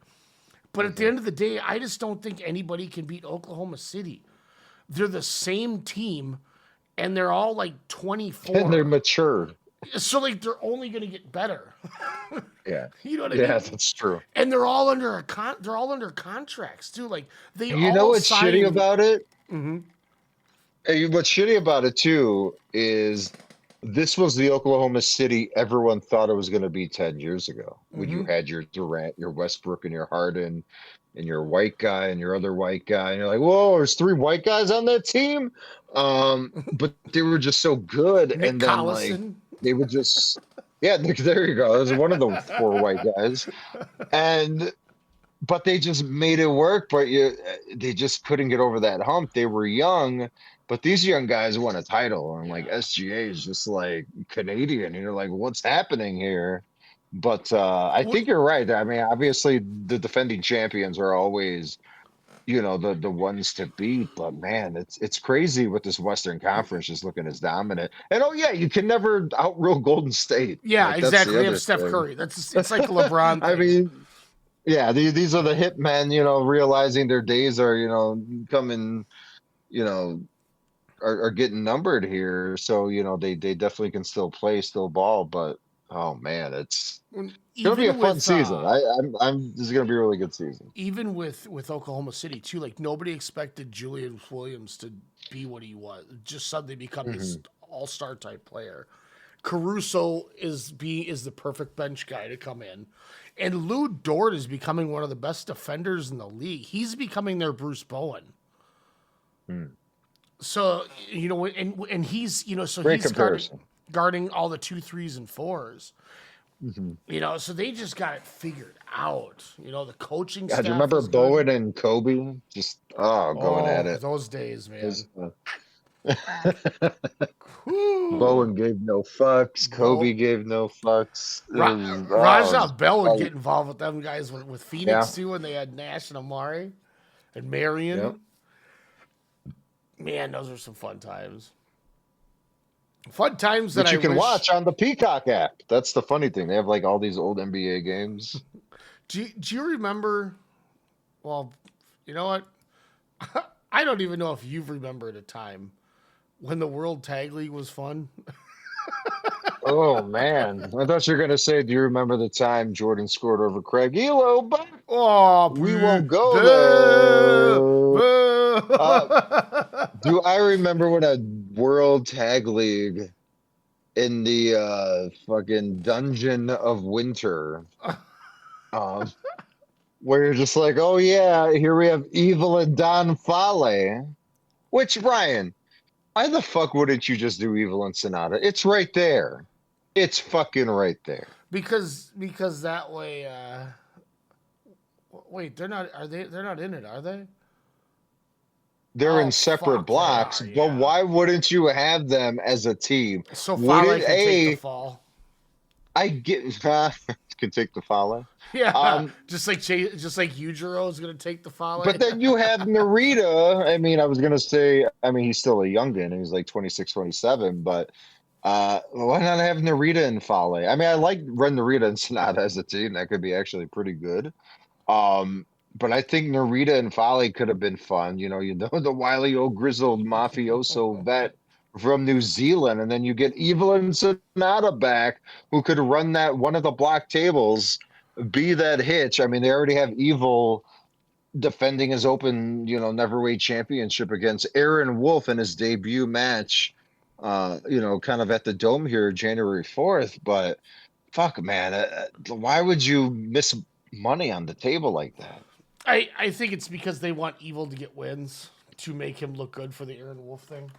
But at the end of the day, I just don't think anybody can beat Oklahoma City. They're the same team, and they're all like 24. And they're mature. So like they're only going to get better. Yeah. You know what I mean? Yeah, that's true. And they're all under they're all under contracts too. Like they. You know what's shitty about it? Mm-hmm. What's shitty about it too is this was the Oklahoma City everyone thought it was going to be 10 years ago. When you had your Durant, your Westbrook, and your Harden, and your white guy and your other white guy, and you're like, whoa, there's 3 white guys on that team. But they were just so good, Nick and then Collison. like they would just, yeah, there you go. It was one of the 4 white guys, but they just made it work. But they just couldn't get over that hump. They were young, but these young guys won a title, and like SGA is just like Canadian, and you're like, what's happening here? But I think you're right. I mean, obviously, the defending champions are always, the ones to beat. But man, it's crazy with this Western Conference just looking as dominant. And you can never outrule Golden State. Yeah, Like, that's exactly. the They have other Steph thing. Curry. It's like a LeBron thing. I mean, Yeah, these are the hitmen, realizing their days are, coming, you know, are getting numbered here. So, they definitely can still play, still ball, but oh man, it's gonna be a Even fun with season. This is gonna be a really good season. even with Oklahoma City too, like nobody expected Julian Williams to be what he was. Just suddenly become this all-star type player. Caruso is the perfect bench guy to come in. And Lou Dort is becoming one of the best defenders in the league. He's becoming their Bruce Bowen. So, and he's, so Great he's comparison. guarding all the 2, 3s, and 4s. So they just got it figured out. The coaching Yeah, staff. do you remember is good. Bowen and Kobe? Just going at it. Those days, man. Bowen gave no fucks. Kobe gave no fucks. Raja Bell would get involved with them guys with Phoenix too, when they had Nash and Amari and Marion. Yep. Man, those are some fun times. Fun times that you I can wish... watch on the Peacock app. That's the funny thing. They have like all these old NBA games. Do you remember? Well, you know what? I don't even know if you've remembered a time when the World Tag League was fun. Oh man, I thought you were gonna say, do you remember the time Jordan scored over Craig Elo? But we won't go there. Do I remember when a World Tag League in the fucking Dungeon of Winter, where you're just like, oh yeah, here we have Evil and Don Fale. Which, Ryan, why the fuck wouldn't you just do Evil and Sonata? It's right there. It's fucking right there. Because that way. Wait, they're not. Are they? They're not in it, are they? They're in separate blocks, but why wouldn't you have them as a team? So Fale can take the fall. I get can take the Fale. Yeah, just like Yujiro is going to take the Fale. But then you have Narita. I mean, I was going to say, he's still a youngin. He's like 26, 27, but why not have Narita and Fale? I mean, I like Ren Narita and Sonata as a team. That could be actually pretty good. But I think Narita and Fale could have been fun. The wily old grizzled mafioso vet from New Zealand, and then you get Evil and Sonata back, who could run that one of the block tables, be that hitch. I mean, they already have Evil defending his open, neverweight championship against Aaron Wolf in his debut match, kind of at the Dome here, January 4th. But fuck, man, why would you miss money on the table like that? I think it's because they want Evil to get wins to make him look good for the Aaron Wolf thing.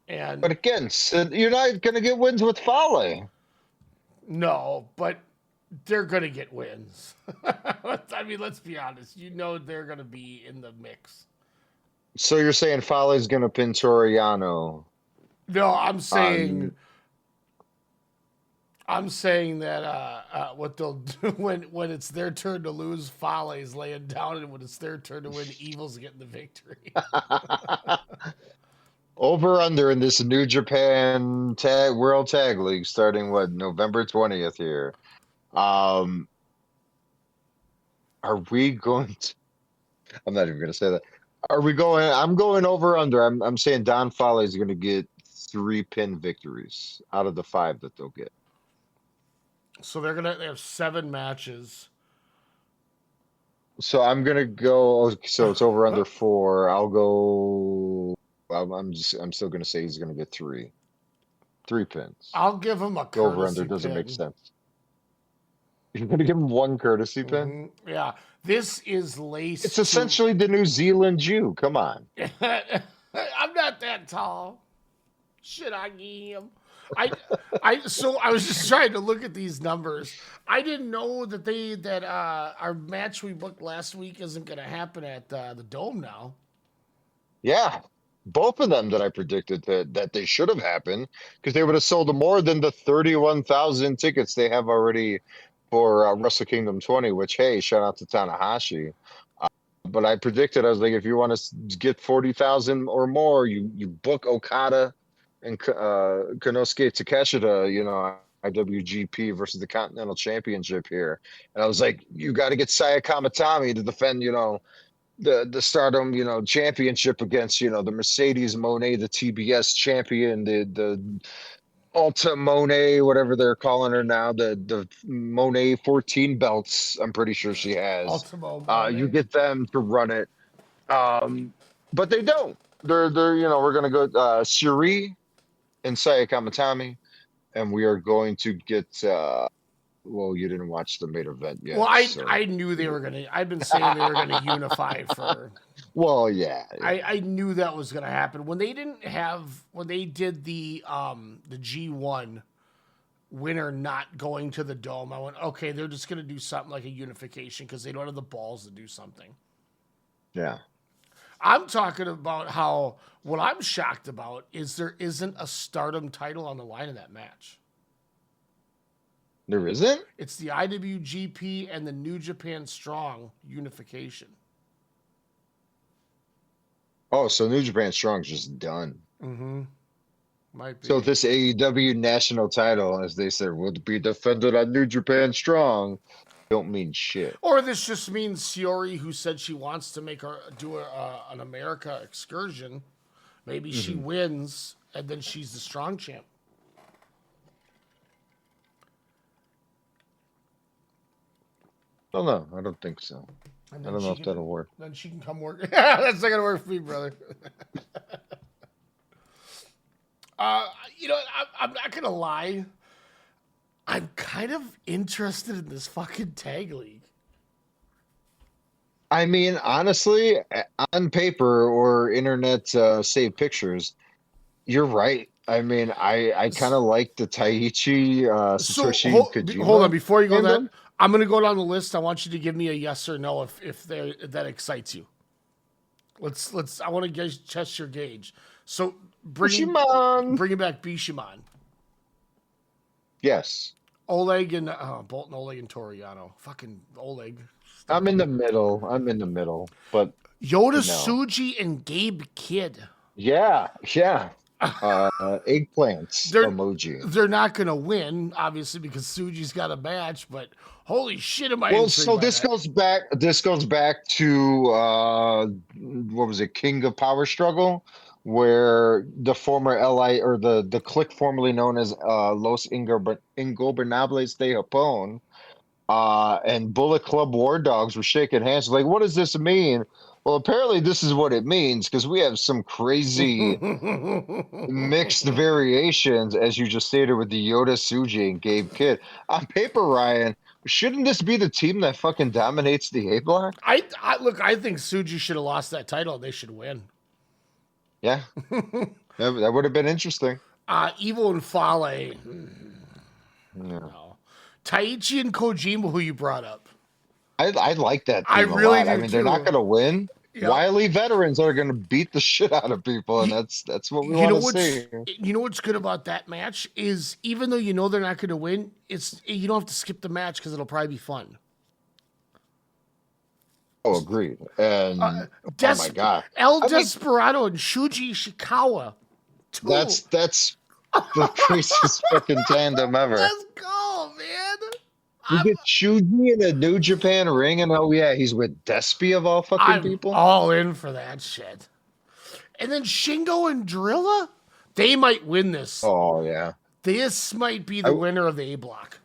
But again, you're not going to get wins with Fale. No, but they're going to get wins. I mean, let's be honest. They're going to be in the mix. So you're saying Fale is going to pin Toriano? No, I'm saying... I'm saying that what they'll do when it's their turn to lose, Fale's laying down, and when it's their turn to win, Evil's getting the victory. Over under in this New Japan World Tag League starting November 20th here. Are we going to? I'm not even going to say that. Are we going? I'm going over under. I'm saying Don Fale is going to get 3 pin victories out of the 5 that they'll get. So they have 7 matches. So I'm gonna go. So it's over under 4. I'll go. I'm still gonna say he's gonna get 3 pins. I'll give him a courtesy over under doesn't make sense. You're gonna give him 1 courtesy pin? Yeah, this is laced. It's essentially the New Zealand Jew. Come on. I'm not that tall. Should I give him? So I was just trying to look at these numbers. I didn't know that our match we booked last week isn't going to happen at the Dome now. Yeah, both of them that I predicted that they should have happened, because they would have sold more than the 31,000 tickets they have already for Wrestle Kingdom 20. Which, hey, shout out to Tanahashi. But I predicted, I was like, if you want to get 40,000 or more, you book Okada and Konosuke Takeshita, IWGP versus the Continental Championship here. And I was like, you got to get Saya Kamatani to defend, the Stardom, championship against, the Mercedes Moné, the TBS champion, the Alta Monet, whatever they're calling her now, the Monet 14 belts. I'm pretty sure she has. Ultimo Monet. You get them to run it, but they don't. They're we're gonna go Suri and Saya Kamatami, and we are going to get. Well, you didn't watch the main event yet. Well, I knew they were gonna. I've been saying they were gonna unify for. Well, yeah. I knew that was gonna happen when they did the G1 winner not going to the dome. I went, okay, they're just gonna do something like a unification because they don't have the balls to do something. Yeah. I'm talking about how what I'm shocked about is there isn't a Stardom title on the line in that match. There isn't? It's the IWGP and the New Japan Strong unification. Oh, so New Japan Strong's just done. Mm-hmm. Might be. So this AEW national title, as they said, will be defended on New Japan Strong, don't mean shit. Or this just means Shiori, who said she wants to do an America excursion, maybe she wins and then she's the Strong champ. Oh no, I don't think so. I don't know if that'll work. Then she can come work. That's not gonna work for me, brother. I'm not gonna lie. I'm kind of interested in this fucking tag league. I mean, honestly, on paper or internet saved pictures, you're right. I mean, I kind of like the Taichi Satoshi Kojima. Hold on, before you go that, I'm going to go down the list. I want you to give me a yes or no if that excites you. I want to test your gauge. So bringing back Bishamon. Yes. Oleg and Bolton, Oleg and Toriano. Fucking Oleg. I'm in the middle, but Yoda Tsuji and Gabe Kidd. Yeah. Eggplants emoji. They're not going to win, obviously, because Tsuji's got a match. But holy shit, am I? Well, so this goes back. This goes back to what was it, King of Power Struggle, where the former LI or the clique formerly known as Los Ingobernables de Japón and Bullet Club War Dogs were shaking hands like, what does this mean? Well, apparently this is what it means because we have some crazy mixed variations, as you just stated, with the Yoda Tsuji and Gabe Kidd. On paper, Ryan, shouldn't this be the team that fucking dominates the A block? I think Tsuji should have lost that title and they should win. Yeah. that would have been interesting. Evil and Fale. Yeah. No. Taichi and Kojima, who you brought up. I like that team I really a lot. do I mean, they're not going to win. Yep. Wily veterans are going to beat the shit out of people, and that's what we want to see. You know what's good about that match is even though you know they're not going to win, you don't have to skip the match because it'll probably be fun. Oh, agreed. And oh my god, Desperado and Shuji Ishikawa. That's the craziest fucking tandem ever. Let's go, man. You get Shuji in a New Japan ring, and oh yeah, he's with Despy of all fucking people. All in for that shit. And then Shingo and Drilla, they might win this. Oh yeah, this might be the winner of the A block.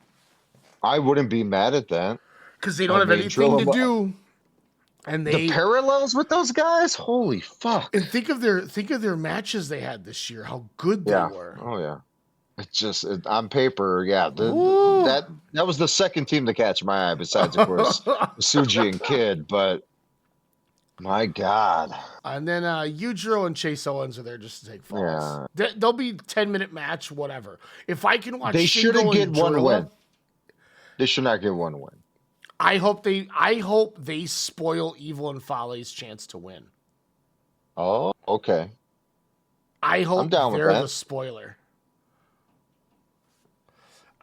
I wouldn't be mad at that because they don't have anything to do. And the parallels with those guys, holy fuck! And think of their matches they had this year. How good they were. Oh yeah. It's just on paper, yeah. That was the second team to catch my eye, besides of course Tsuji and Kidd. But my god! And then Yujiro and Chase Owens are there just to take falls. Yeah. They'll be 10-minute match, whatever. If I can watch, they shouldn't get one win. They should not get one win. I hope they spoil Evil and Fale's chance to win. Oh, okay. I hope they're the spoiler.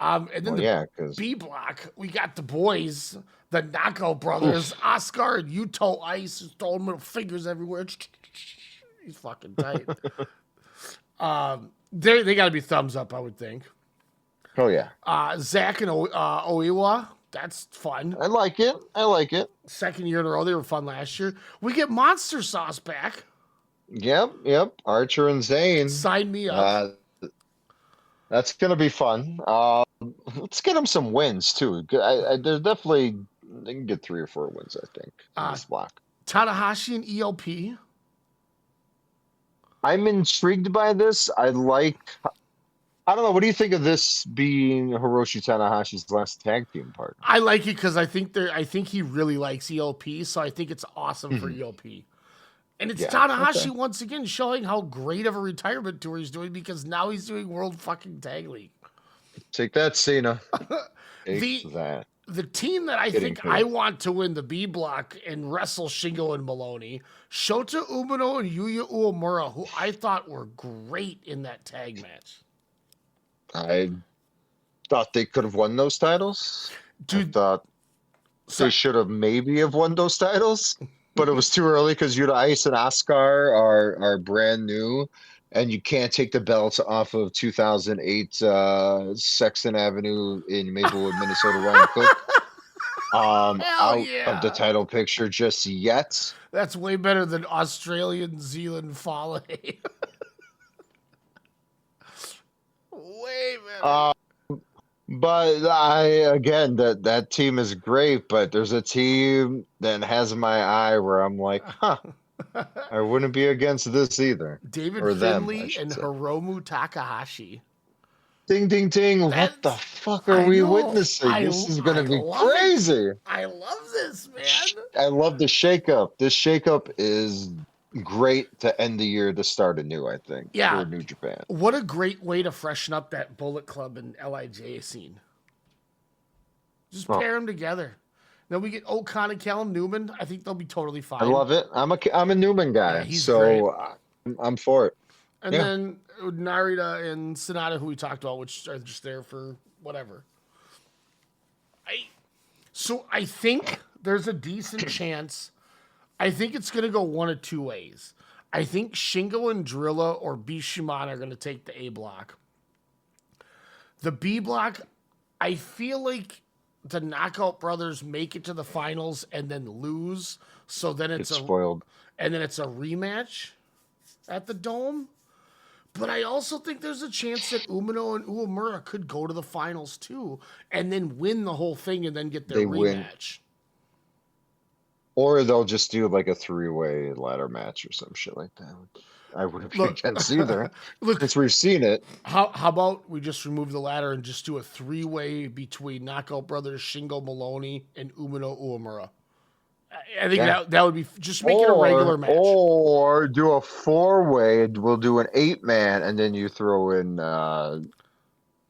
And then B block, we got the boys, the Knockout Brothers, Oscar and Yuto Ice, throwing middle fingers everywhere. He's fucking tight. They got to be thumbs up, I would think. Oh yeah. Zach and Oiwa. That's fun. I like it. I like it. Second year in a row. They were fun last year. We get Monster Sauce back. Yep. Archer and Zane. Sign me up. That's gonna be fun. Let's get them some wins too. There's definitely they can get 3 or 4 wins. I think in this block. Tanahashi and ELP. I'm intrigued by this. I don't know. What do you think of this being Hiroshi Tanahashi's last tag team partner? I like it because I think he really likes ELP, so I think it's awesome for ELP. And it's Tanahashi once again showing how great of a retirement tour he's doing because now he's doing World fucking Tag League. Take that, Cena. Take that. The team that I think I want to win the B block and wrestle Shingo and Maloney, Shota Umino and Yuya Uemura, who I thought were great in that tag match. I thought they could have won those titles. Dude, I thought they should have maybe have won those titles, but it was too early because Yuta Ice and Oscar are brand new, and you can't take the belts off of 2008 Sexton Avenue in Maplewood, Minnesota, Ryan Cook out of the title picture just yet. That's way better than Australian Zealand Fale. Way better. But that team is great, but there's a team that has my eye where I'm like, I wouldn't be against this either. David Finley and Hiromu Takahashi. Ding, ding, ding. What the fuck are we witnessing? This is going to be crazy. I love this, man. I love the shakeup. This shakeup is great to end the year to start anew, I think. Yeah. For New Japan. What a great way to freshen up that Bullet Club and LIJ scene. Just pair them together. Then we get Okan and Callum Newman. I think they'll be totally fine. I love it. I'm a Newman guy, I'm for it. And then Narita and Sonata, who we talked about, which are just there for whatever. So I think there's a decent chance. I think it's going to go one of 2 ways. I think Shingo and Drilla or Bishiman are going to take the A block. The B block, I feel like the Knockout Brothers make it to the finals and then lose. So then it's spoiled. And then it's a rematch at the Dome. But I also think there's a chance that Umino and Uemura could go to the finals too and then win the whole thing and then get their rematch. Or they'll just do like a 3-way ladder match or some shit like that. I wouldn't be against either. Since we've seen it. How about we just remove the ladder and just do a 3-way between Knockout Brothers, Shingo Maloney, and Umino Uemura? I think that would be just make it a regular match. Or do a 4-way. We'll do an 8-man, and then you throw in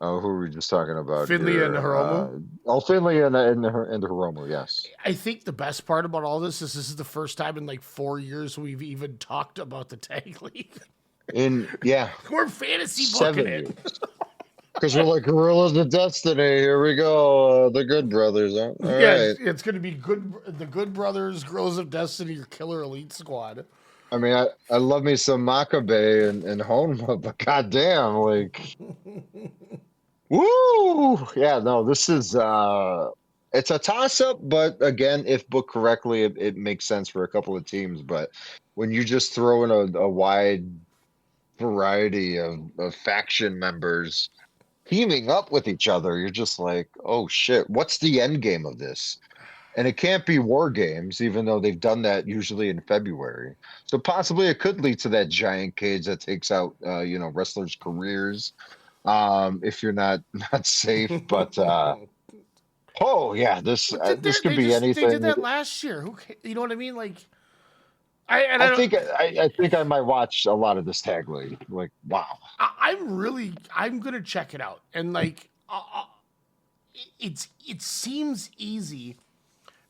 who were we just talking about? Finley and Hiromu. Finley and Hiromu. Yes. I think the best part about all this is the first time in like 4 years we've even talked about the tag league. We're fantasy booking it. Because we're like Gorillas of Destiny. Here we go. The Good Brothers. Huh? All right. It's going to be the Good Brothers, Girls of Destiny, or Killer Elite Squad. I mean, I love me some Makabe and Honma, but goddamn, like, woo! Yeah, no, this is it's a toss-up, but again, if booked correctly, it makes sense for a couple of teams. But when you just throw in a wide variety of faction members teaming up with each other, you're just like, oh shit, what's the end game of this? And it can't be War Games, even though they've done that usually in February. So possibly it could lead to that giant cage that takes out wrestlers' careers if you're not safe. But this could be anything. They did that last year. You know what I mean? Like, I think I might watch a lot of this tag league. Like, wow. I'm gonna check it out, and like, it seems easy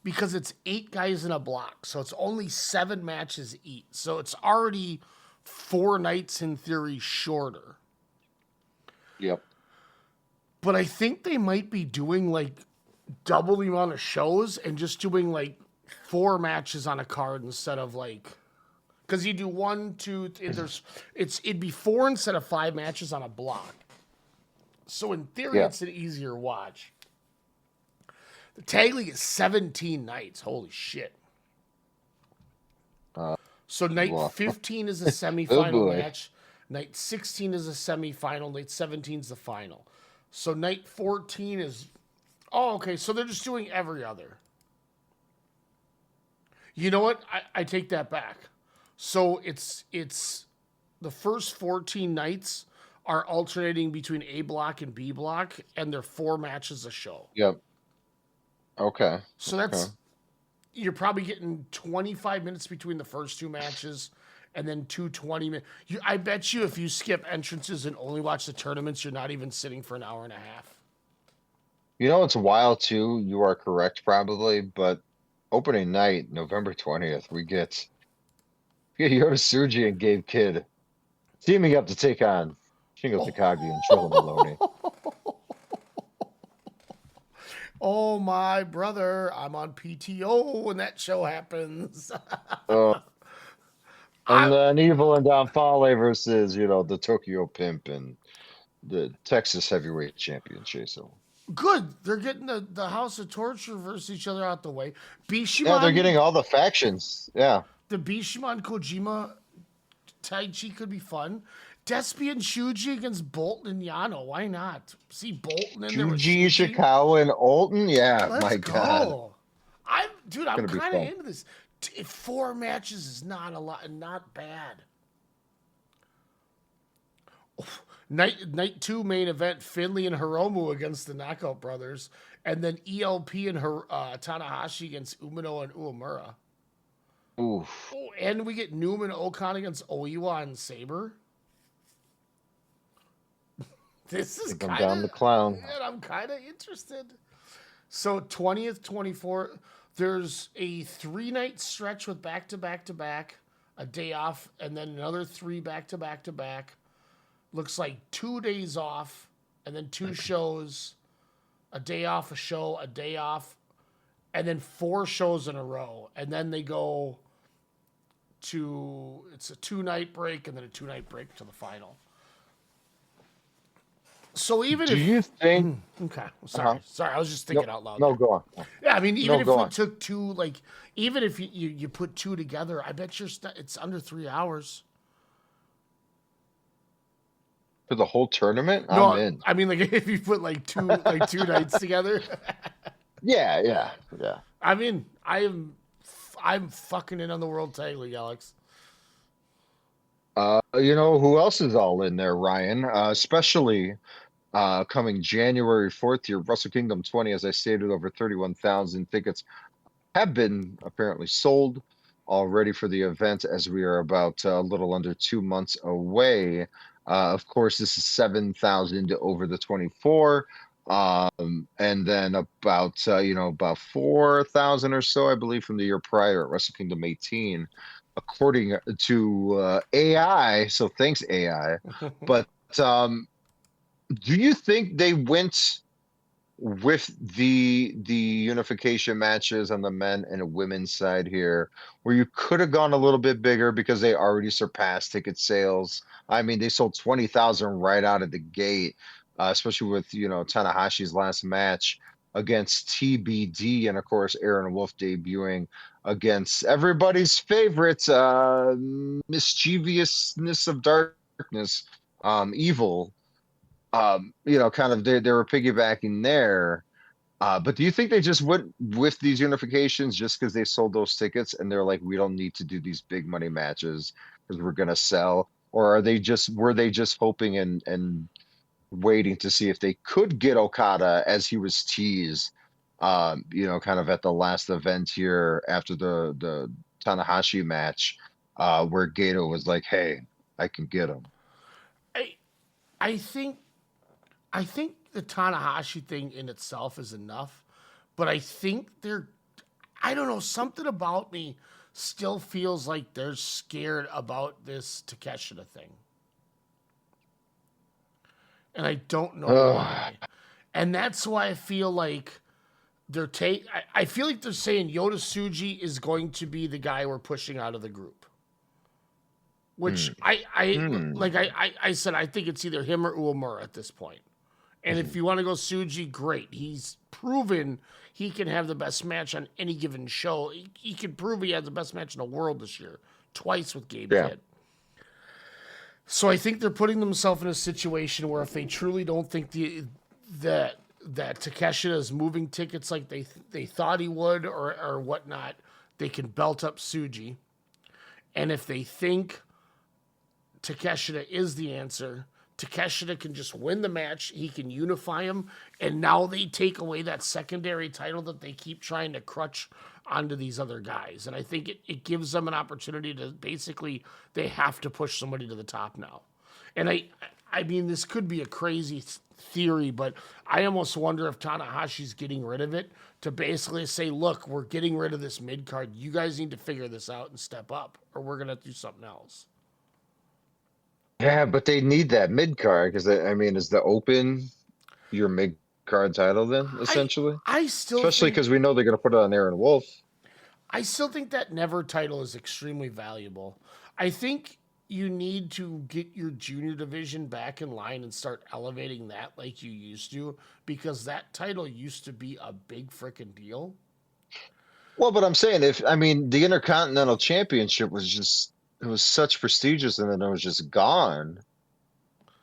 because it's 8 guys in a block, so it's only 7 matches each. So it's already 4 nights in theory shorter. Yep. But I think they might be doing like double the amount of shows and just doing like 4 matches on a card instead of like, because you do 1, 2, it'd be 4 instead of 5 matches on a block. So in theory, it's an easier watch. The tag league is 17 nights. Holy shit. So night 15 is a semifinal match. Night 16 is a semifinal. Night 17 is the final. So night 14 is... Oh, okay. So they're just doing every other. You know what? I take that back. So it's the first 14 nights are alternating between A block and B block, and they're 4 matches a show. Yep. Okay. So that's you're probably getting 25 minutes between the first 2 matches, and then 20 minutes. I bet you if you skip entrances and only watch the tournaments, you're not even sitting for an hour and a half. You know, it's a while too. You are correct, probably, but opening night, November 20th, we get Yota Tsuji and Gabe Kidd teaming up to take on Shingo Takagi and Trilla Maloney. Oh my brother, I'm on PTO when that show happens. And then Evil and Don Fale versus, the Tokyo Pimp and the Texas Heavyweight Champion Chaso. Good. They're getting the House of Torture versus each other out the way. Bishamon, Yeah, they're getting all the factions. Yeah. The Bishamon Kojima Taichi could be fun. Despy and Shuji against Bolton and Yano. Why not? See Bolton in there with Shuji Ishikawa and Olton. Yeah, Let's my go. God. I'm gonna be kind of fun. into this. 4 matches is not a lot, not bad. Night 2 main event, Finley and Hiromu against the Knockout Brothers, and then ELP and Tanahashi against Umino and Uemura. Oof. Oh, and we get Newman Okan against Oiwa and Saber. This is I'm down the clown. I'm kind of interested. So 20th, 24th, there's a 3-night stretch with back-to-back-to-back, a day off, and then another 3 back-to-back-to-back. Looks like 2 days off, and then 2 shows, a day off, a show, a day off, and then 4 shows in a row. And then they go to, it's a 2-night break, and then a 2-night break to the final. So even Do if you think? okay, sorry, I was just thinking out loud. No, go on. Yeah, I mean, even No, if go we on. took 2, like, even if you put 2 together, I bet it's under 3 hours. For the whole tournament? No, I'm in. I mean, like, if you put like 2 nights together. Yeah. I mean, I'm fucking in on the World Tag League, Alex. Who else is all in there, Ryan? Especially coming January 4th here, Wrestle Kingdom 20, as I stated, over 31,000 tickets have been apparently sold already for the event, as we are about a little under 2 months away. Of course, this is 7,000 over the 24, and then about 4,000 or so, I believe, from the year prior at Wrestle Kingdom 18, according to AI. So thanks, AI. But do you think they went with the unification matches on the men and women's side here, where you could have gone a little bit bigger because they already surpassed ticket sales? I mean, they sold 20,000 right out of the gate, especially with Tanahashi's last match against TBD, and of course Aaron Wolf debuting against everybody's favorite mischievousness of darkness, Evil. Kind of they were piggybacking there. But do you think they just went with these unifications just because they sold those tickets and they're like, we don't need to do these big money matches because we're gonna sell? Or were they just hoping and waiting to see if they could get Okada as he was teased, kind of at the last event here after the Tanahashi match, where Gato was like, hey, I can get him. I think the Tanahashi thing in itself is enough, but I think I don't know, something about me still feels like they're scared about this Takeshita thing. And I don't know why. And that's why I feel like I feel like they're saying Yota Tsuji is going to be the guy we're pushing out of the group. Which I said, I think it's either him or Uemura at this point. And if you want to go Tsuji, great. He's proven he can have the best match on any given show. He can prove he had the best match in the world this year, twice with Gabe Kidd. So I think they're putting themselves in a situation where if they truly don't think that Takeshita is moving tickets like they thought he would or whatnot, they can belt up Tsuji. And if they think Takeshita is the answer, Takeshita can just win the match. He can unify him. And now they take away that secondary title that they keep trying to crutch onto these other guys. And I think it gives them an opportunity to basically, they have to push somebody to the top now. And I mean, this could be a crazy theory, but I almost wonder if Tanahashi's getting rid of it to basically say, look, we're getting rid of this mid-card. You guys need to figure this out and step up, or we're going to do something else. Yeah, but they need that mid-card because, I mean, is the Open your mid-card title then, essentially? I still Especially because we know they're going to put it on Aaron Wolf. I still think that Never title is extremely valuable. I think you need to get your junior division back in line and start elevating that like you used to, because that title used to be a big freaking deal. Well, but I'm saying, the Intercontinental Championship was just, it was such prestigious and then it was just gone.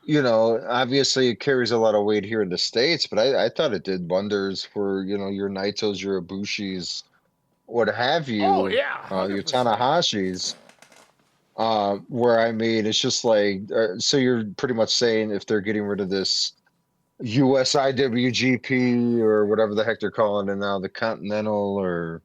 You know, obviously it carries a lot of weight here in the States, but I thought it did wonders for, your Naitos, your Ibushis, what have you. Oh, yeah. Your Tanahashis. Where, it's just like, so you're pretty much saying if they're getting rid of this US IWGP or whatever the heck they're calling it now, the Continental or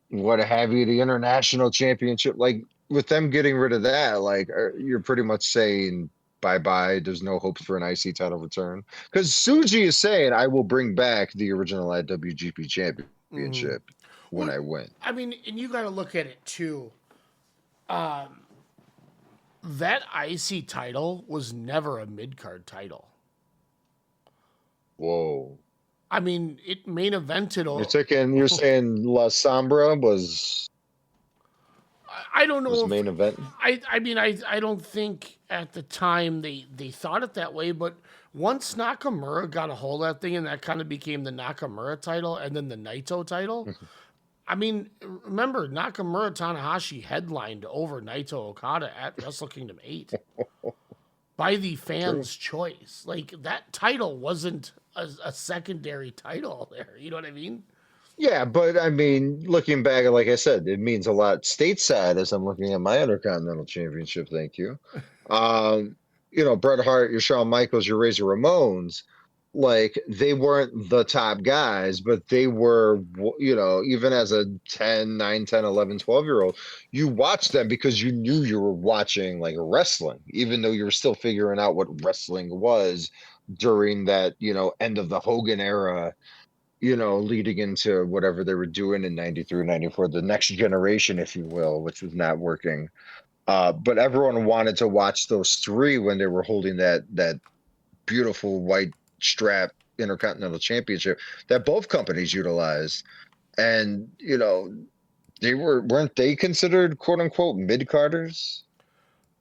what have you, the International Championship, like with them getting rid of that, like you're pretty much saying bye-bye, there's no hopes for an IC title return. Because Tsuji is saying, I will bring back the original IWGP Championship when I win. I mean, and you got to look at it too. That IC title was never a mid-card title. Whoa. I mean, it main evented. You're saying La Sombra was... I don't know. Main event. I don't think at the time they thought it that way, but once Nakamura got a hold of that thing and that kind of became the Nakamura title and then the Naito title. I mean, remember Nakamura Tanahashi headlined over Naito Okada at Wrestle Kingdom 8 by the fans' choice. Like that title wasn't a secondary title there. You know what I mean? Yeah, but looking back, like I said, it means a lot stateside as I'm looking at my Intercontinental Championship. Thank you. Bret Hart, your Shawn Michaels, your Razor Ramones, like they weren't the top guys, but they were, even as a 9, 10, 11, 12-year-old, you watched them because you knew you were watching like wrestling, even though you were still figuring out what wrestling was during that, end of the Hogan era, leading into whatever they were doing in 93, 94, the next generation, if you will, which was not working. But everyone wanted to watch those three when they were holding that beautiful white strap Intercontinental Championship that both companies utilized. And, weren't they considered quote unquote mid-carders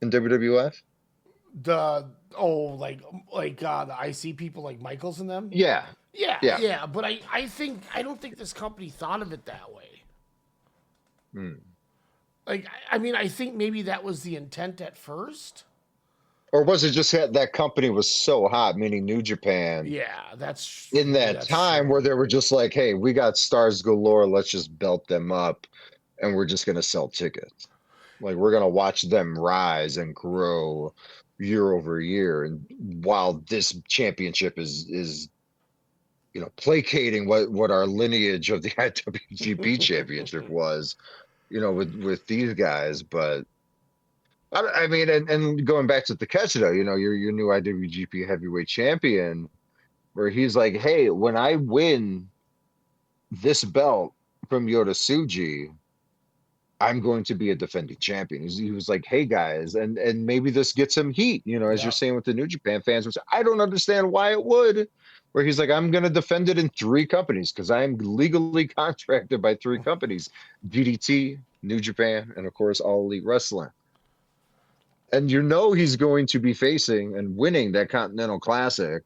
in WWF? The IC people like Michaels and them? Yeah. Yeah. But I don't think this company thought of it that way. I think maybe that was the intent at first. Or was it just that company was so hot, meaning New Japan? Yeah, that's in that time true. Where they were just like, hey, we got stars galore, let's just belt them up and we're just going to sell tickets. Like we're going to watch them rise and grow year over year. And while this championship is placating what our lineage of the IWGP championship was, with these guys, but and going back to Takeshita, your new IWGP heavyweight champion, where he's like, hey, when I win this belt from Yota Tsuji, I'm going to be a defending champion. He was like, hey guys, and maybe this gets him heat, as you're saying with the New Japan fans, which I don't understand why it would, where he's like, I'm going to defend it in 3 companies because I'm legally contracted by 3 companies, DDT, New Japan, and of course, All Elite Wrestling. And he's going to be facing and winning that Continental Classic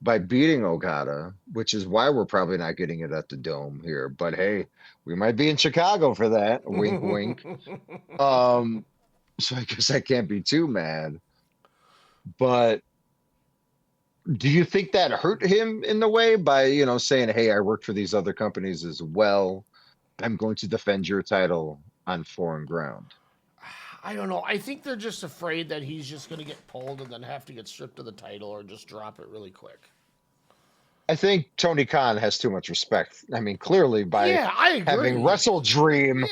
by beating Okada, which is why we're probably not getting it at the Dome here. But hey, we might be in Chicago for that. Wink, wink. So I guess I can't be too mad. But do you think that hurt him in the way by, saying, hey, I work for these other companies as well. I'm going to defend your title on foreign ground? I don't know. I think they're just afraid that he's just going to get pulled and then have to get stripped of the title or just drop it really quick. I think Tony Khan has too much respect. I mean, clearly by I agree. having Wrestle Dream,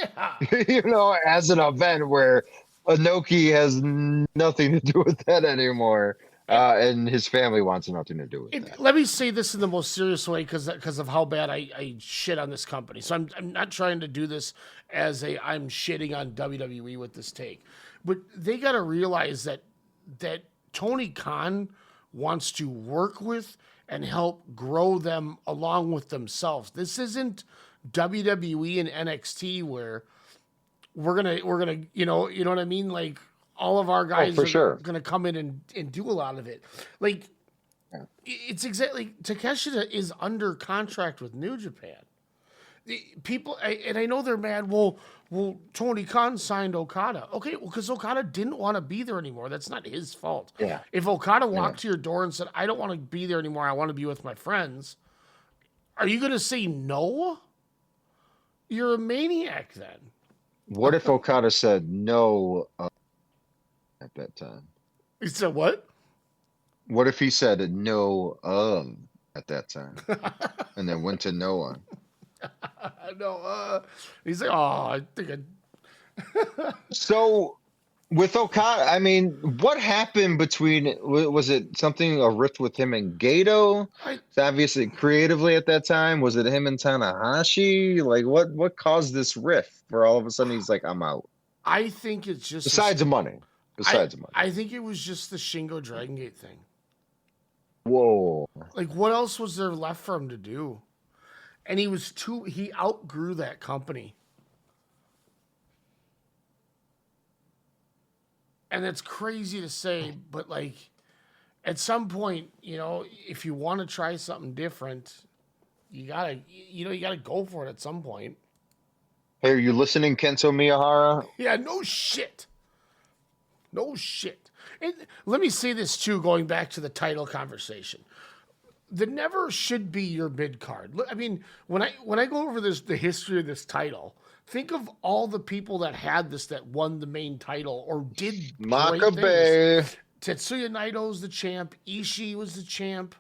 as an event where Inoki has nothing to do with that anymore. And his family wants nothing to do with that. Let me say this in the most serious way because of how bad I shit on this company. So I'm not trying to do this as I'm shitting on WWE with this take. But they got to realize that Tony Khan wants to work with and help grow them along with themselves. This isn't WWE and NXT where we're gonna you know what I mean? Like, all of our guys are going to come in and do a lot of it. Like, it's exactly, Takeshita is under contract with New Japan. People, and I know they're mad, well, Tony Khan signed Okada. Okay, well, because Okada didn't want to be there anymore. That's not his fault. Yeah. If Okada walked to your door and said, I don't want to be there anymore, I want to be with my friends, are you going to say no? You're a maniac then. What if Okada said no at that time? He said what? What if he said no at that time and then went to no one? No, he's like, oh, I think So with Okada, I mean, what happened between, was it a rift with him and Gato? Obviously, creatively at that time, was it him and Tanahashi? Like, what caused this rift where all of a sudden he's like, I'm out? I think it's just besides the money. I think it was just the Shingo Dragongate thing. Whoa. Like, what else was there left for him to do? And he outgrew that company. And that's crazy to say, but like, at some point, if you want to try something different, you gotta go for it at some point. Hey, are you listening, Kento Miyahara? Yeah, no shit. No shit. And let me say this too, going back to the title conversation. The never should be your mid card. I mean, when I go over the history of this title, think of all the people that had this that won the main title or did great things. Tetsuya Naito's the champ. Ishii was the champ.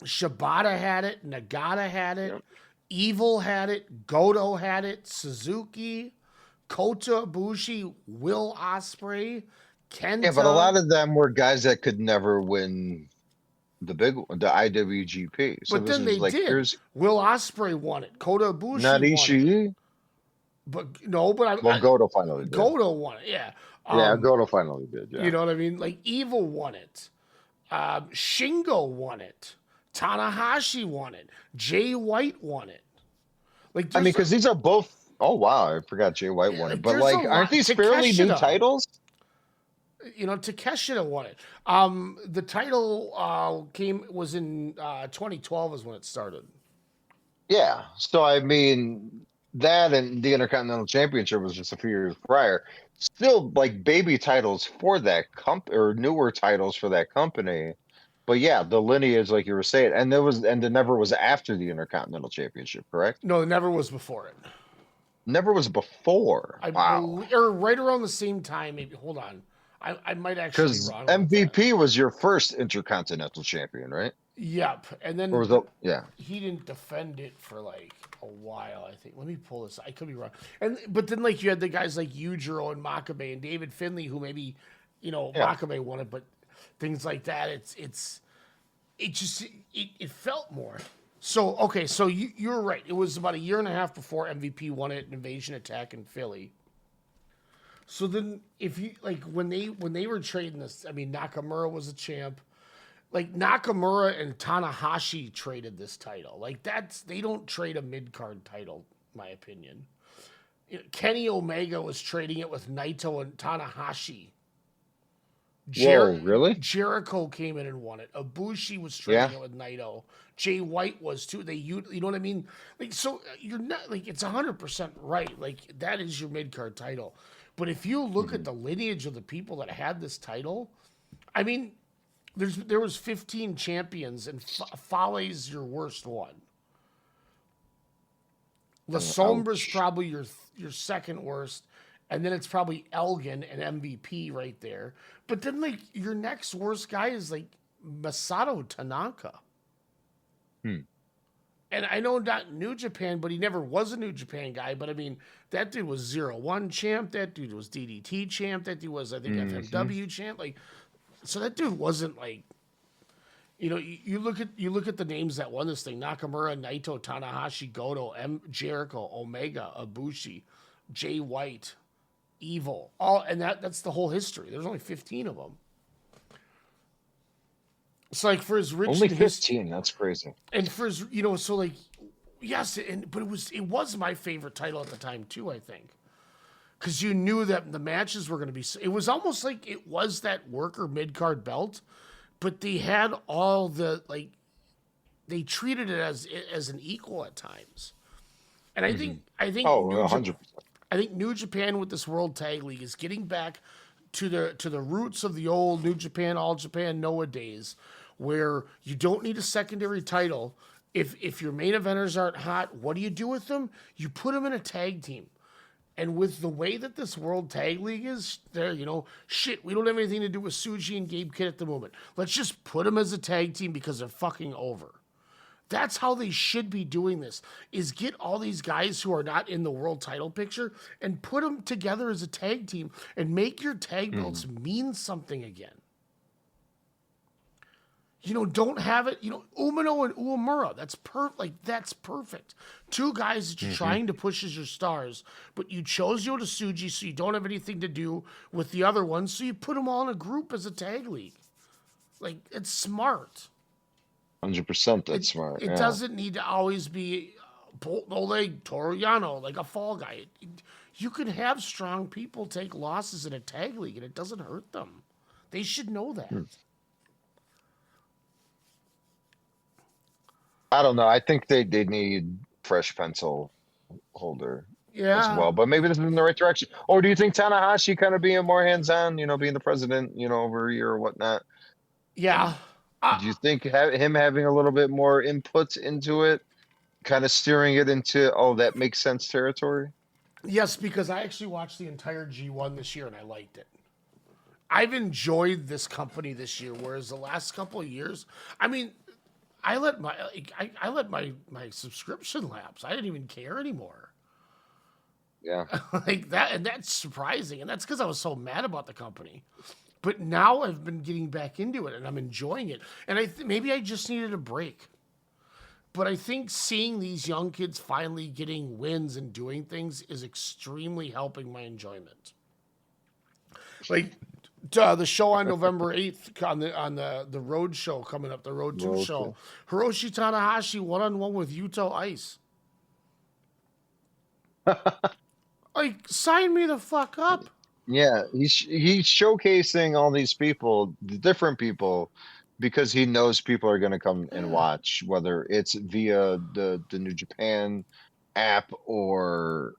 Shibata had it. Nagata had it. Yep. Evil had it. Goto had it. Suzuki, Kota Ibushi, Will Ospreay, Kenta. Yeah, but a lot of them were guys that could never win the IWGP. So but then they did. Will Ospreay won it. Kota Ibushi not Ishii. Won it. But no, but Goto finally did. Goto won it. Yeah. Goto finally did. Yeah. You know what I mean? Like, Evil won it. Shingo won it. Tanahashi won it. Jay White won it. Like, I mean, because these are both. Oh wow, I forgot Jay White won it. But like, aren't these fairly new titles? Takeshita won it. The title was in 2012 is when it started. Yeah. So I mean, that and the Intercontinental Championship was just a few years prior. Still like baby titles for that or newer titles for that company. But yeah, the lineage, like you were saying, and the never was after the Intercontinental Championship, correct? No, the never was before it. Never was before. Wow. Or right around the same time, maybe. Hold on. I might actually be wrong. Because MVP was your first Intercontinental Champion, right? Yep. And then he didn't defend it for like a while, I think. Let me pull this. I could be wrong. But then like you had the guys like Yujiro and Makabe and David Finlay who maybe, Makabe won it, but things like that. It felt more. So, okay, so you're right. It was about a year and a half before MVP won it, Invasion Attack in Philly. So then, if you like when they were trading this, I mean Nakamura was a champ. Like Nakamura and Tanahashi traded this title. Like they don't trade a mid card title, in my opinion. Kenny Omega was trading it with Naito and Tanahashi. Really? Jericho came in and won it. Ibushi was Yeah. trading it with Naito. Jay White was too. You know what I mean? Like, so you're not like, it's 100% right. Like, that is your mid card title. But if you look at the lineage of the people that had this title, I mean, there was 15 champions, and Fale's your worst one. La Sombra's probably your second worst, and then it's probably Elgin and MVP right there. But then, like, your next worst guy is like Masato Tanaka. And I know not New Japan, but he never was a New Japan guy. But I mean, that dude was 0-1 champ. That dude was DDT champ. That dude was, I think, FMW champ. Like, so that dude wasn't like, you know, you look at the names that won this thing: Nakamura, Naito, Tanahashi, Goto, Jericho, Omega, Ibushi, Jay White, Evil. All, and that's the whole history. There's only 15 of them. It's like for his rich Only 15. That's crazy. And for his, you know, so like, yes, but it was my favorite title at the time too. I think because you knew that the matches were going to be. It was almost like it was that worker mid card belt, but they had all the like, they treated it as an equal at times. And I think Oh, 100%. I think New Japan with this World Tag League is getting back to the roots of the old New Japan, All Japan, Noah days, where you don't need a secondary title. If your main eventers aren't hot, what do you do with them? You put them in a tag team. And with the way that this World Tag League is, there, you know, shit, we don't have anything to do with Suji and Gabe Kidd at the moment. Let's just put them as a tag team because they're fucking over. That's how they should be doing this, is get all these guys who are not in the world title picture and put them together as a tag team and make your tag belts mean something again. You know, don't have it, you know, Umino and Uemura, that's perfect. Two guys that you're trying to push as your stars, but you chose Yota Tsuji so you don't have anything to do with the other ones, so you put them all in a group as a tag league. Like, it's smart. 100% that's smart. It doesn't need to always be Oleg Toru Yano, like a fall guy. You can have strong people take losses in a tag league, and it doesn't hurt them. They should know that. I don't know. I think they need fresh pencil holder as well. But maybe this is in the right direction. Or do you think Tanahashi kind of being more hands-on, you know, being the president, you know, over a year or whatnot? Yeah. Do you think him having a little bit more input into it, kind of steering it into, oh, that makes sense territory? Yes, because I actually watched the entire G1 this year and I liked it. I've enjoyed this company this year, whereas the last couple of years, I mean, I let my subscription lapse. I didn't even care anymore. Yeah. Like that, and that's surprising, and that's because I was so mad about the company. But now I've been getting back into it, and I'm enjoying it. And maybe I just needed a break. But I think seeing these young kids finally getting wins and doing things is extremely helping my enjoyment. Like the show on November 8th on the Road Show coming up, the Road 2 show. Hiroshi Tanahashi one-on-one with Yuto Ice. Like, sign me the fuck up. Yeah, he's showcasing all these people, the different people, because he knows people are going to come and watch, whether it's via the New Japan app or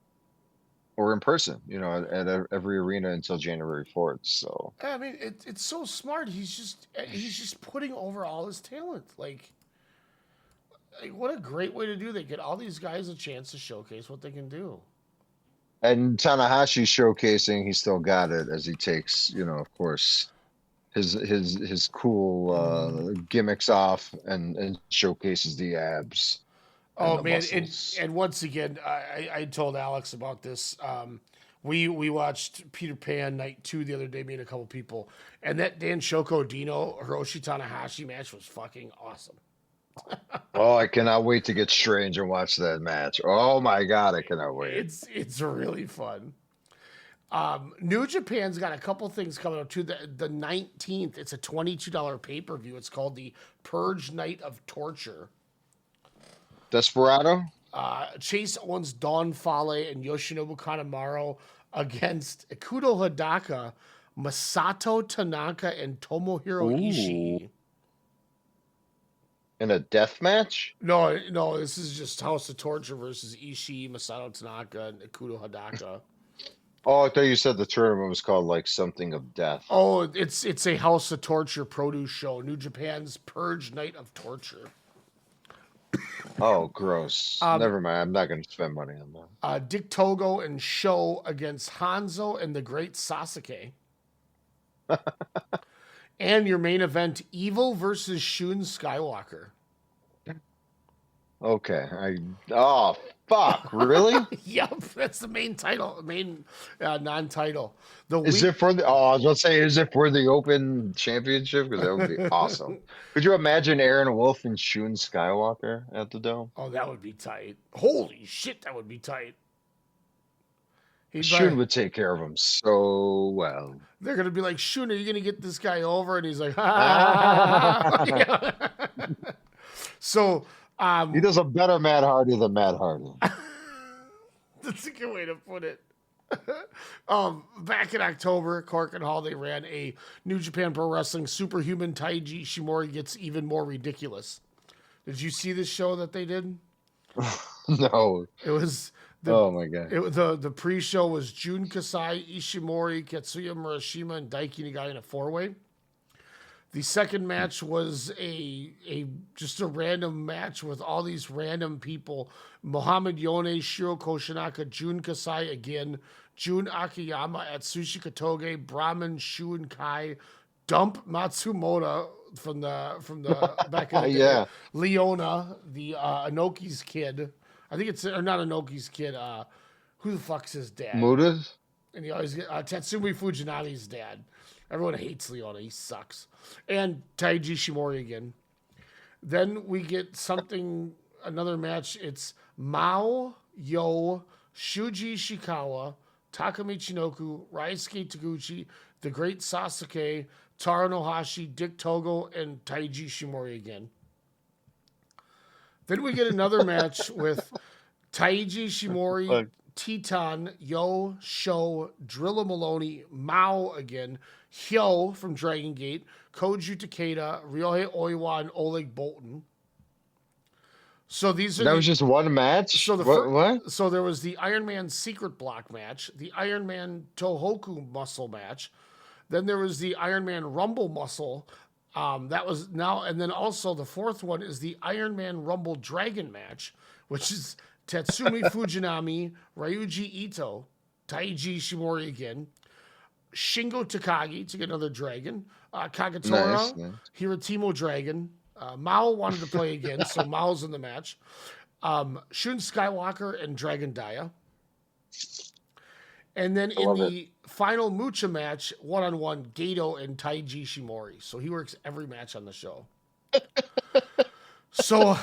in person, you know, at every arena until January 4th. So I mean, it's so smart. He's just putting over all his talent. Like, what a great way to do that. Get all these guys a chance to showcase what they can do. And Tanahashi showcasing, he still got it as he takes, you know, of course, his cool gimmicks off and showcases the abs. Oh man! And once again, I told Alex about this. We watched Peter Pan Night 2 the other day, me and a couple people, and that Dan Shoko Dino Hiroshi Tanahashi match was fucking awesome. Oh, I cannot wait to get Strange and watch that match. Oh my god, I cannot wait. It's really fun. New Japan's got a couple things coming up too. The 19th, it's a $22 pay-per-view. It's called the Purge Night of Torture. Desperado? Chase Owens, Don Fale, and Yoshinobu Kanemaru against Ikuto Hidaka, Masato Tanaka and Tomohiro Ishii. In a death match? No, this is just House of Torture versus Ishii, Masato Tanaka, and Ikuto Hadaka. Oh, I thought you said the tournament was called like something of death. Oh, it's a House of Torture produce show. New Japan's Purge Night of Torture. Oh, gross. Never mind. I'm not going to spend money on that. Dick Togo and Sho against Hanzo and the Great Sasuke. And your main event, Evil versus Shun Skywalker. Okay. Oh, fuck. Really? Yep, that's the main title, non-title. Is it for the? Oh, I was going to say, is it for the Open Championship? Because that would be awesome. Could you imagine Aaron Wolf and Shun Skywalker at the Dome? Oh, that would be tight. Holy shit, that would be tight. Shun would take care of him so well. They're gonna be like, Shun, are you gonna get this guy over? And he's like, ah. So he does a better Matt Hardy than Matt Hardy. That's a good way to put it. Back in October, Cork and Hall, they ran a New Japan Pro Wrestling Superhuman Taiji Ishimori Gets Even More Ridiculous. Did you see this show that they did? No. It was... oh my god! The pre-show was Jun Kasai, Ishimori, Katsuya Murashima, and Daiki Nagai in a 4-way. The second match was just a random match with all these random people: Mohamed Yone, Shiro Koshinaka, Jun Kasai again, Jun Akiyama, Atsushi Katoge, Brahman, Shu and Kai, Dump Matsumoto from the back in the day, Leona, the Anoki's kid. I think it's, or not Inoki's kid. Who the fuck's his dad? Muda? And he always get Tatsumi Fujinami's dad. Everyone hates Leona. He sucks. And Taiji Shimori again. Then we get another match. It's Mao, Yo, Shuji Shikawa, Takami Chinoku, Raisuke Taguchi, The Great Sasuke, Taro Nohashi, Dick Togo, and Taiji Shimori again. Then we get another match with Taiji Shimori, Titan, Yo, Sho, Drilla Maloney, Mao again, Hyo from Dragongate, Koju Takeda, Ryohei Oiwa, and Oleg Bolton. So these are was just one match? So what? So there was the Iron Man Secret Block match, the Iron Man Tohoku Muscle match. Then there was the Iron Man Rumble Muscle. That was now, and then also the fourth one is the Iron Man Rumble Dragon match, which is Tatsumi Fujinami, Ryuji Ito, Taiji Shimori again, Shingo Takagi to get another dragon, Kagetora, Nice. Hiratimo Dragon, Mao wanted to play again, so Mao's in the match, Shun Skywalker and Dragon Daya. And then in the final Mucha match, one-on-one, Gato and Taiji Shimori. So he works every match on the show. So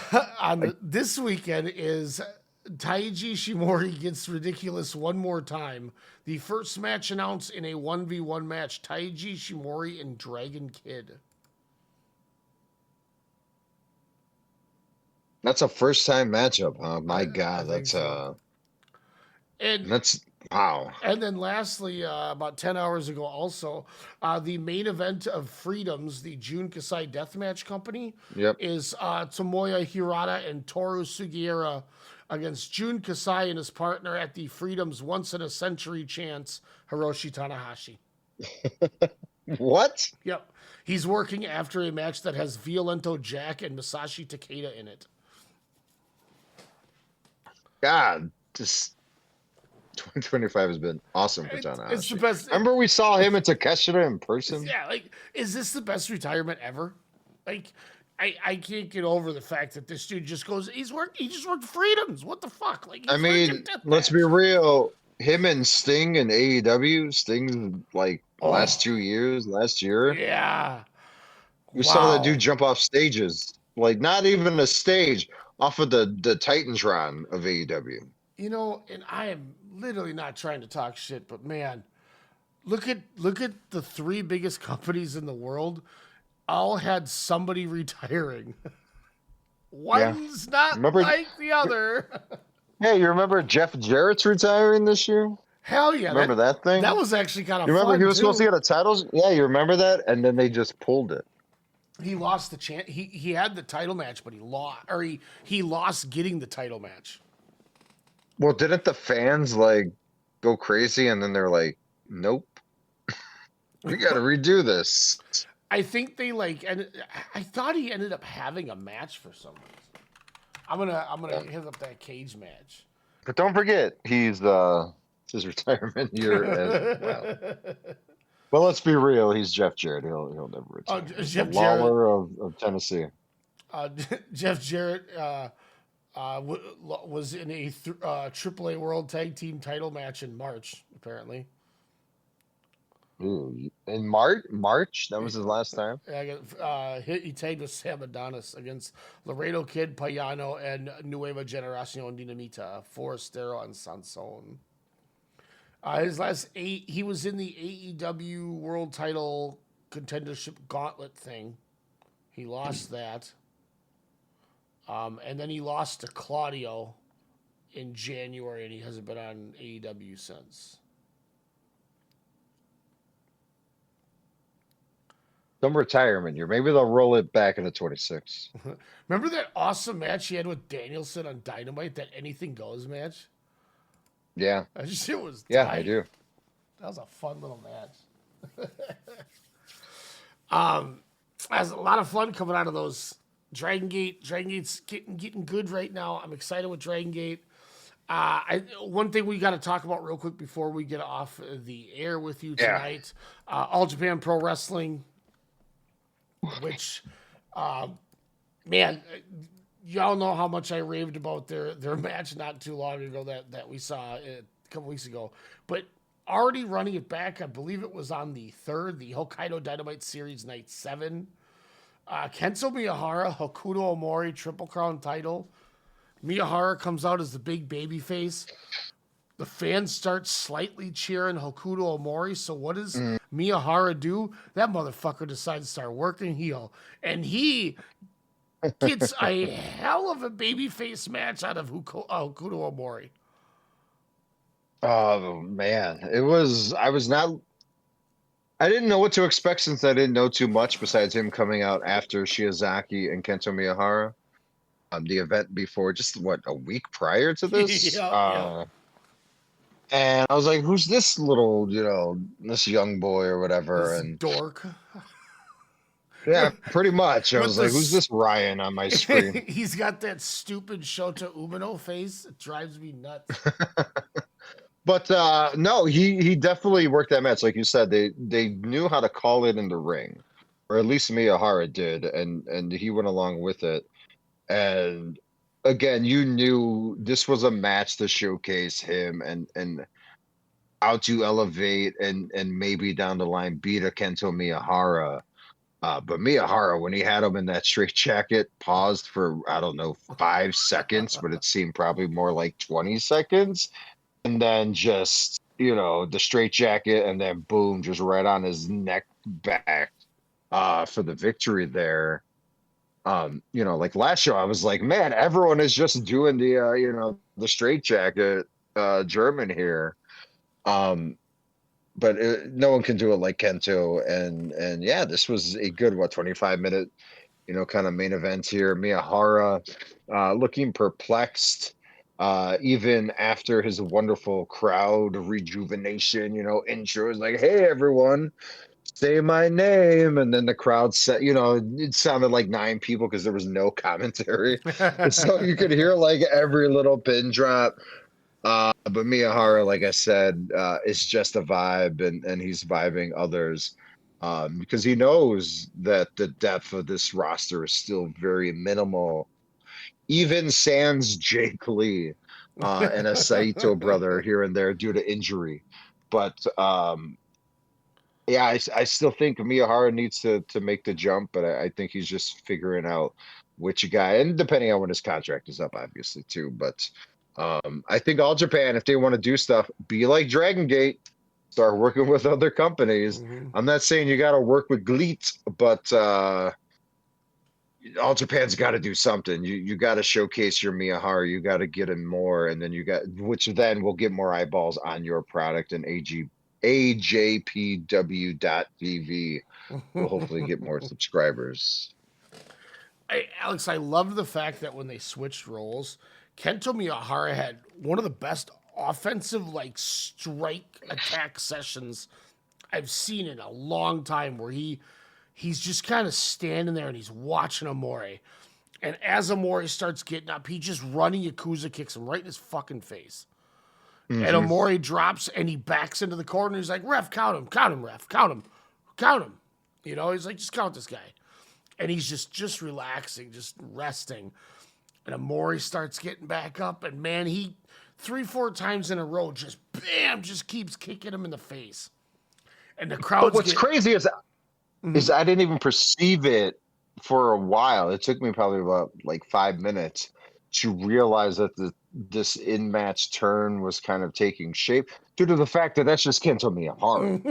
this weekend is Taiji Shimori Gets Ridiculous one more time. The first match announced in a 1v1 match, Taiji Shimori and Dragon Kid. That's a first-time matchup, huh? My God, that's wow. And then lastly, about 10 hours ago also, the main event of Freedoms, the Jun Kasai Deathmatch Company, is Tomoya Hirata and Toru Sugiura against Jun Kasai and his partner at the Freedoms once-in-a-century chance, Hiroshi Tanahashi. What? Yep. He's working after a match that has Violento Jack and Masashi Takeda in it. God, just 2025 has been awesome for Tanahashi. It's the best. Remember we saw him at Takeshita in person? Yeah, like, is this the best retirement ever? Like, I can't get over the fact that this dude just goes, he just worked Freedoms. What the fuck? Like, I mean, let's be real. Him and Sting and AEW, Sting like last year. Yeah. We saw that dude jump off stages. Like not even a stage, off of the Titantron of AEW. You know, and I am literally not trying to talk shit, but man, look at the three biggest companies in the world. All had somebody retiring. One's not like the other. Yeah, you remember Jeff Jarrett's retiring this year? Hell yeah! Remember that thing? That was actually kind of You remember fun, he was supposed to too. get a titles? Yeah, you remember that? And then they just pulled it. He lost the chance. He had the title match, but he lost, or he lost getting the title match. Well, didn't the fans like go crazy and then they're like, nope, we got to redo this? I think they like, and I thought he ended up having a match for some reason. I'm gonna hit up that cage match. But don't forget, he's his retirement year as well. Well, let's be real. He's Jeff Jarrett. He'll never retire. He's Jeff the Lawler of Tennessee. Jeff Jarrett was in a AAA World Tag Team title match in March, apparently. Ooh, in March? That was his last time? He tagged with Sam Adonis against Laredo Kid, Payano, and Nueva Generacion Dinamita, Forastero, and Sansón. His last he was in the AEW World Title Contendership Gauntlet thing. He lost that. And then he lost to Claudio in January, and he hasn't been on AEW since. Some retirement year. Maybe they'll roll it back into 26. Remember that awesome match he had with Danielson on Dynamite, that Anything Goes match? Yeah. That shit was Yeah, tight. I do. That was a fun little match. Has a lot of fun coming out of those. Dragongate's getting good right now. I'm excited with Dragongate. One thing we got to talk about real quick before we get off the air with you tonight. All Japan Pro Wrestling, which, man, y'all know how much I raved about their match not too long ago that we saw a couple weeks ago. But already running it back, I believe it was on the 3rd, the Hokkaido Dynamite Series Night 7. Kenzo Miyahara, Hokuto Omori, Triple Crown title. Miyahara comes out as the big baby face. The fans start slightly cheering Hokuto Omori. So what does Miyahara do? That motherfucker decides to start working heel. And he gets a hell of a babyface match out of Hokuto Omori. Oh, man. I didn't know what to expect since I didn't know too much besides him coming out after Shiozaki and Kento Miyahara. The event before, just a week prior to this? Yeah. And I was like, who's this little, this young boy or whatever? This and dork. Yeah, pretty much. I With was like, who's this Ryan on my screen? He's got that stupid Shota Umino face. It drives me nuts. But no, he definitely worked that match. Like you said, they knew how to call it in the ring, or at least Miyahara did, and he went along with it. And again, you knew this was a match to showcase him and how to elevate and maybe down the line beat a Kento Miyahara. But Miyahara, when he had him in that straight jacket, paused for, I don't know, 5 seconds, but it seemed probably more like 20 seconds. And then just, the straight jacket and then boom, just right on his neck back for the victory there. Like last show, I was like, man, everyone is just doing the straight jacket German here. But no one can do it like Kento. And yeah, this was a good, 25-minute, kind of main event here. Miyahara looking perplexed. Even after his wonderful crowd rejuvenation, intro is like, hey, everyone, say my name. And then the crowd said, it sounded like 9 people because there was no commentary. So you could hear like every little pin drop. But Miyahara, like I said, is just a vibe and he's vibing others because he knows that the depth of this roster is still very minimal. Even sans Jake Lee and a Saito brother here and there due to injury. But yeah, I still think Miyahara needs to make the jump, but I think he's just figuring out which guy, and depending on when his contract is up, obviously, too. But I think All Japan, if they want to do stuff, be like Dragongate, start working with other companies. I'm not saying you got to work with GLEAT, but All Japan's got to do something. You got to showcase your Miyahara. You got to get him more, and then which then will get more eyeballs on your product. And AJPW.TV will hopefully get more subscribers. Alex, I loved the fact that when they switched roles, Kento Miyahara had one of the best offensive strike attack sessions I've seen in a long time, where he's just kind of standing there and he's watching Omori. And as Omori starts getting up, he just running Yakuza kicks him right in his fucking face. Mm-hmm. And Omori drops and he backs into the corner. He's like, ref, count him, ref, count him. You know, he's like, just count this guy. And he's just relaxing, just resting. And Omori starts getting back up. And man, he 3-4 times in a row just keeps kicking him in the face. And the crowd. But what's crazy is I didn't even perceive it for a while. It took me probably about 5 minutes to realize that this in-match turn was kind of taking shape due to the fact that that's just Kento Miyahara.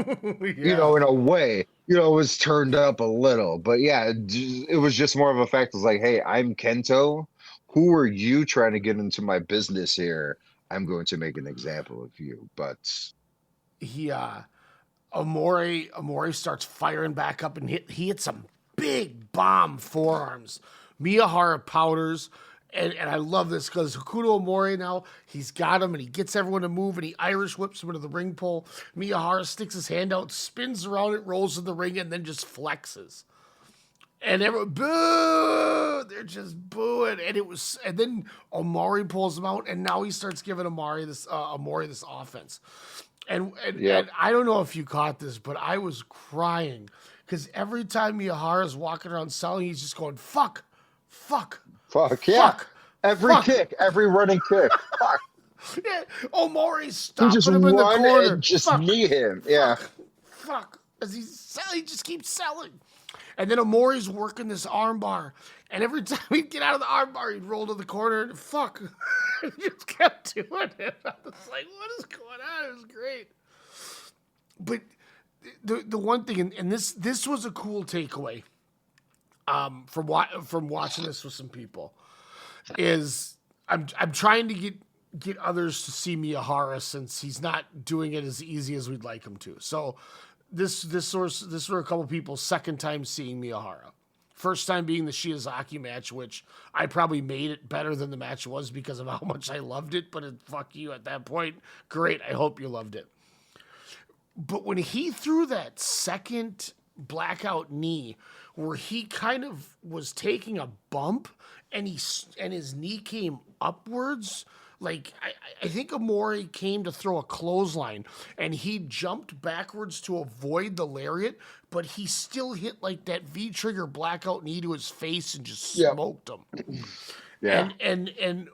Yeah. You know, in a way, it was turned up a little. But yeah, it was just more of a fact. It's like, hey, I'm Kento. Who are you trying to get into my business here? I'm going to make an example of you. But Omori starts firing back up, and he hits some big bomb forearms. Miyahara powders, and I love this because Hokuto Omori now, he's got him, and he gets everyone to move, and he Irish whips him into the ring pole. Miyahara sticks his hand out, spins around it, rolls in the ring, and then just flexes. And everyone, boo! They're just booing, and then Omori pulls him out, and now he starts giving Omori this offense. And I don't know if you caught this, but I was crying because every time Miyahara's walking around selling, he's just going, fuck, yeah. Every kick, every running kick. Fuck. Yeah, Omori's stopping just him in the run corner. and just knee him. Yeah. Fuck. As he just keeps selling. And then Omori's working this armbar. And every time he'd get out of the armbar, he'd roll to the corner and fuck. He just kept doing it. I was like, what is going on? It was great. But the one thing, and this was a cool takeaway from watching this with some people, is I'm trying to get others to see Miyahara, since he's not doing it as easy as we'd like him to. So this were a couple people's second time seeing Miyahara. First time being the Shiozaki match, which I probably made it better than the match was because of how much I loved it, but fuck you at that point. Great, I hope you loved it. But when he threw that second blackout knee, where he kind of was taking a bump and his knee came upwards, I think Omori came to throw a clothesline and he jumped backwards to avoid the lariat, but he still hit that V-trigger blackout knee to his face and just smoked him. Yeah. And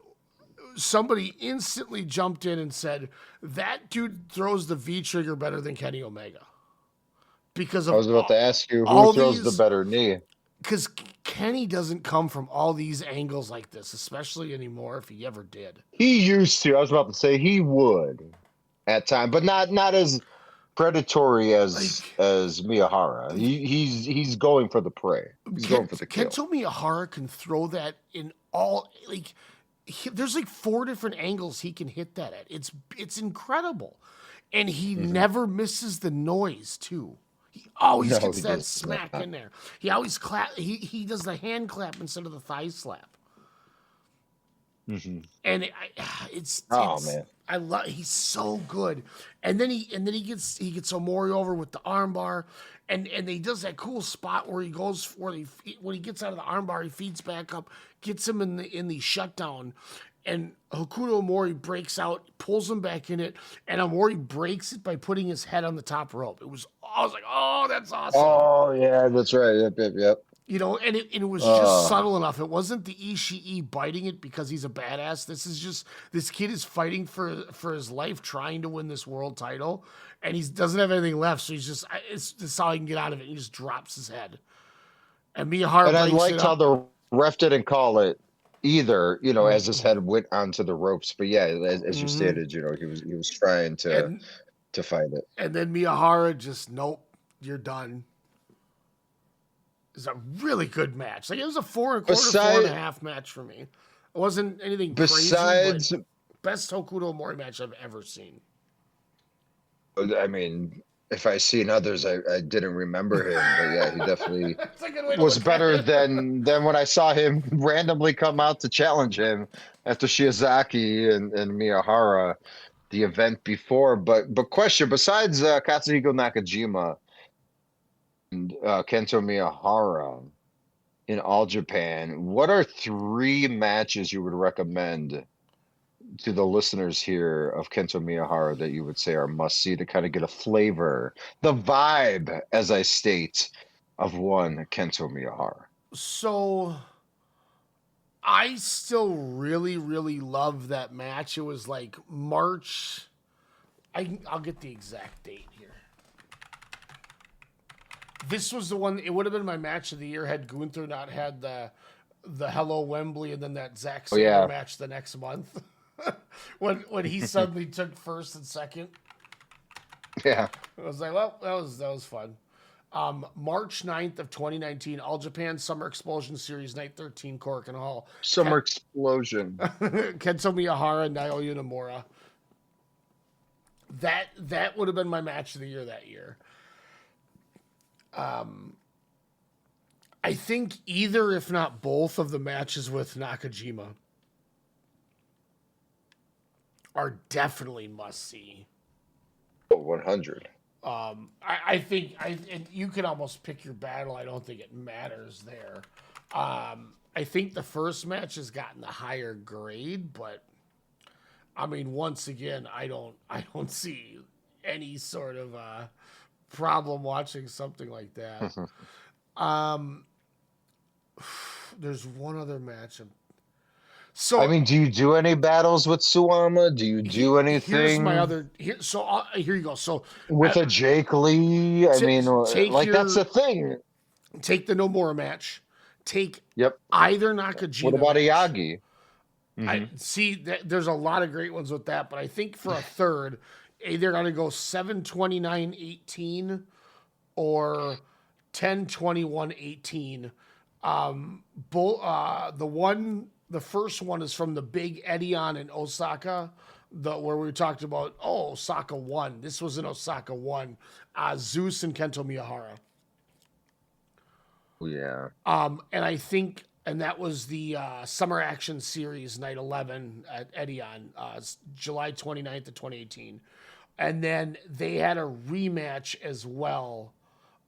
somebody instantly jumped in and said, that dude throws the V-trigger better than Kenny Omega. Because of I was about to ask you, who throws the better knee? Because Kenny doesn't come from all these angles like this, especially anymore, if he ever did. He used to. I was about to say he would at times, but not as predatory as Miyahara. He's going for the prey. He's going for the kill. Kento Miyahara can throw that in all there's 4 different angles he can hit that at. It's incredible, and he never misses the noise too. He always gets that smack in there. He always clap. He does the hand clap instead of the thigh slap. Mm-hmm. And man, I love. He's so good. And then he gets Omori over with the armbar, and he does that cool spot where he goes when he gets out of the armbar, he feeds back up, gets him in the shutdown. And Hokuto Omori breaks out, pulls him back in it, and Omori breaks it by putting his head on the top rope. I was like, oh, that's awesome. Oh, yeah, that's right. Yep. You know, and it was just subtle enough. It wasn't the Ishii biting it because he's a badass. This kid is fighting for his life, trying to win this world title, and he doesn't have anything left, so that's how he can get out of it. He just drops his head. And Miyahara And I breaks liked it how up. the ref didn't call it either, as his head went onto the ropes. But yeah, as you stated, he was trying to fight it. And then Miyahara just, nope, you're done. is a really good match. Like, it was a 4 4.5 match for me. It wasn't anything crazy, but best Hokuto Mori match I've ever seen. I mean, if I seen others, I didn't remember him, but yeah, he definitely was better than when I saw him randomly come out to challenge him after Shiozaki and Miyahara the event before. But question, besides Katsuhiko Nakajima and Kento Miyahara in All Japan, what are 3 matches you would recommend to the listeners here of Kento Miyahara that you would say are must-see to kind of get a flavor, the vibe, as I state, of one Kento Miyahara? So I still really, really love that match. It was like March. I'll get the exact date here. This was the one. It would have been my match of the year had Gunther not had the Hello Wembley and then that Zack Sabre match the next month. when he suddenly took first and second. Yeah. I was like, well, that was fun. March 9th of 2019, All Japan Summer Explosion Series, Night 13, Korakuen Hall. Summer Explosion. Kento Miyahara and Naoya Nomura. That would have been my match of the year that year. I think either, if not both, of the matches with Nakajima are definitely must-see. 100. I think and you can almost pick your battle. I don't think it matters there. I think the first match has gotten the higher grade, but I mean, once again, I don't see any sort of problem watching something like that. There's one other match. So I mean, do you do any battles with Suwama? Do you do anything? Here's my other. Here you go. So with a Jake Lee, I mean, like that's the thing. Take the Nomura match. Take either Nakajima. What about match. Iyagi? I see. There's a lot of great ones with that, but I think for a third, either going to go 7/29/18 or 10/21/18. The first one is from the big Edion in Osaka, where we talked about, Osaka won. This was in Osaka won. Zeus and Kento Miyahara. Yeah. And I think, and that was the Summer Action Series, Night 11 at Edion, July 29th of 2018. And then they had a rematch as well.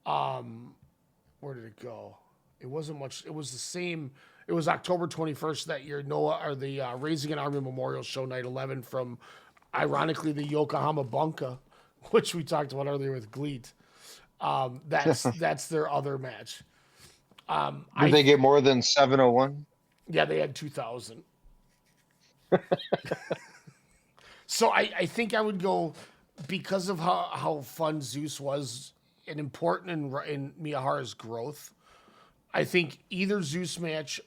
Where did it go? It wasn't much. It was the same. It was October 21st that year. The Raising an Army Memorial Show, Night 11, from, ironically, the Yokohama Bunka, which we talked about earlier with GLEAT. That's their other match. Did they get more than 701? Yeah, they had 2,000. So I think I would go, because of how fun Zeus was and important in Miyahara's growth. I think either Zeus match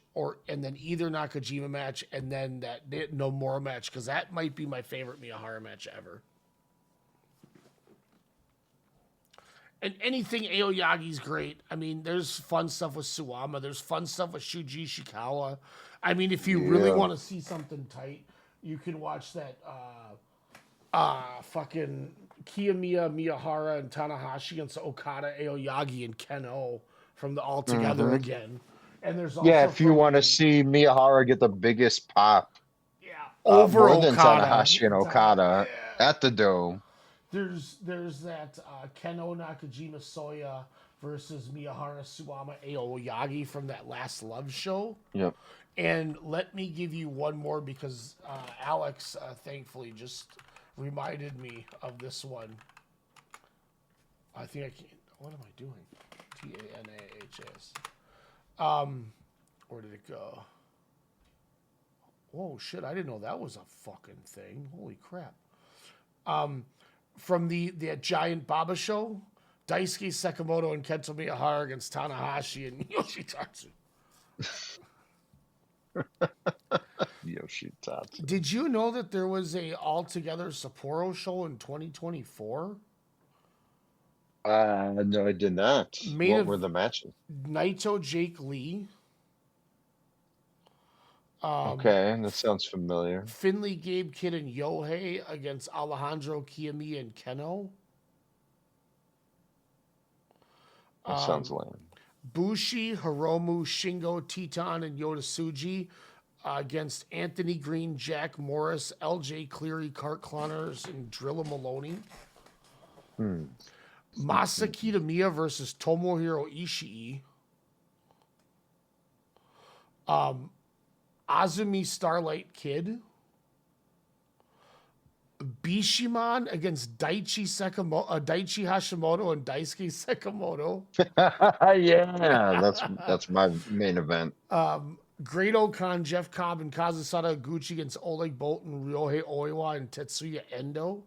and then either Nakajima match and then that Nomura match, because that might be my favorite Miyahara match ever. And anything Aoyagi's great. I mean, there's fun stuff with Suwama. There's fun stuff with Shuji Ishikawa. I mean, if you really want to see something tight, you can watch that fucking Kiyomiya, Miyahara, and Tanahashi against Okada, Aoyagi, and Ken-O from the All Together again. And there's also if you want to see Miyahara get the biggest pop, over more than Okada. Tanahashi and Okada at the Dome. There's that Ken-O Nakajima Soya versus Miyahara Suwama Aoyagi from that last Love show. Yep. And let me give you one more, because Alex thankfully just reminded me of this one. I think I can. What am I doing? TANAHS. Where did it go? Whoa, shit! I didn't know that was a fucking thing. Holy crap! From the Giant Baba show, Daisuke Sekimoto and Kento Miyahara against Tanahashi and Yoshitatsu. Yoshitatsu. Did you know that there was a All Together Sapporo show in 2024? No, I did not. What were the matches? Naito Jake Lee. Okay, that sounds familiar. Finley, Gabe Kidd, and Yohei against Alejandro, Kiyomiya, and Keno. That sounds lame. Bushi, Hiromu, Shingo, Teton, and Yota Tsuji against Anthony Green, Jack Morris, LJ Cleary, Cart Connors, and Drilla Maloney. Masa Kitamiya versus Tomohiro Ishii. Azumi Starlight Kid. Bishiman against Daichi Hashimoto and Daisuke Sekimoto. Yeah, that's my main event. Great Okan, Jeff Cobb, and Kazusada Gucci against Oleg Bolton, Ryohei Oiwa, and Tetsuya Endo.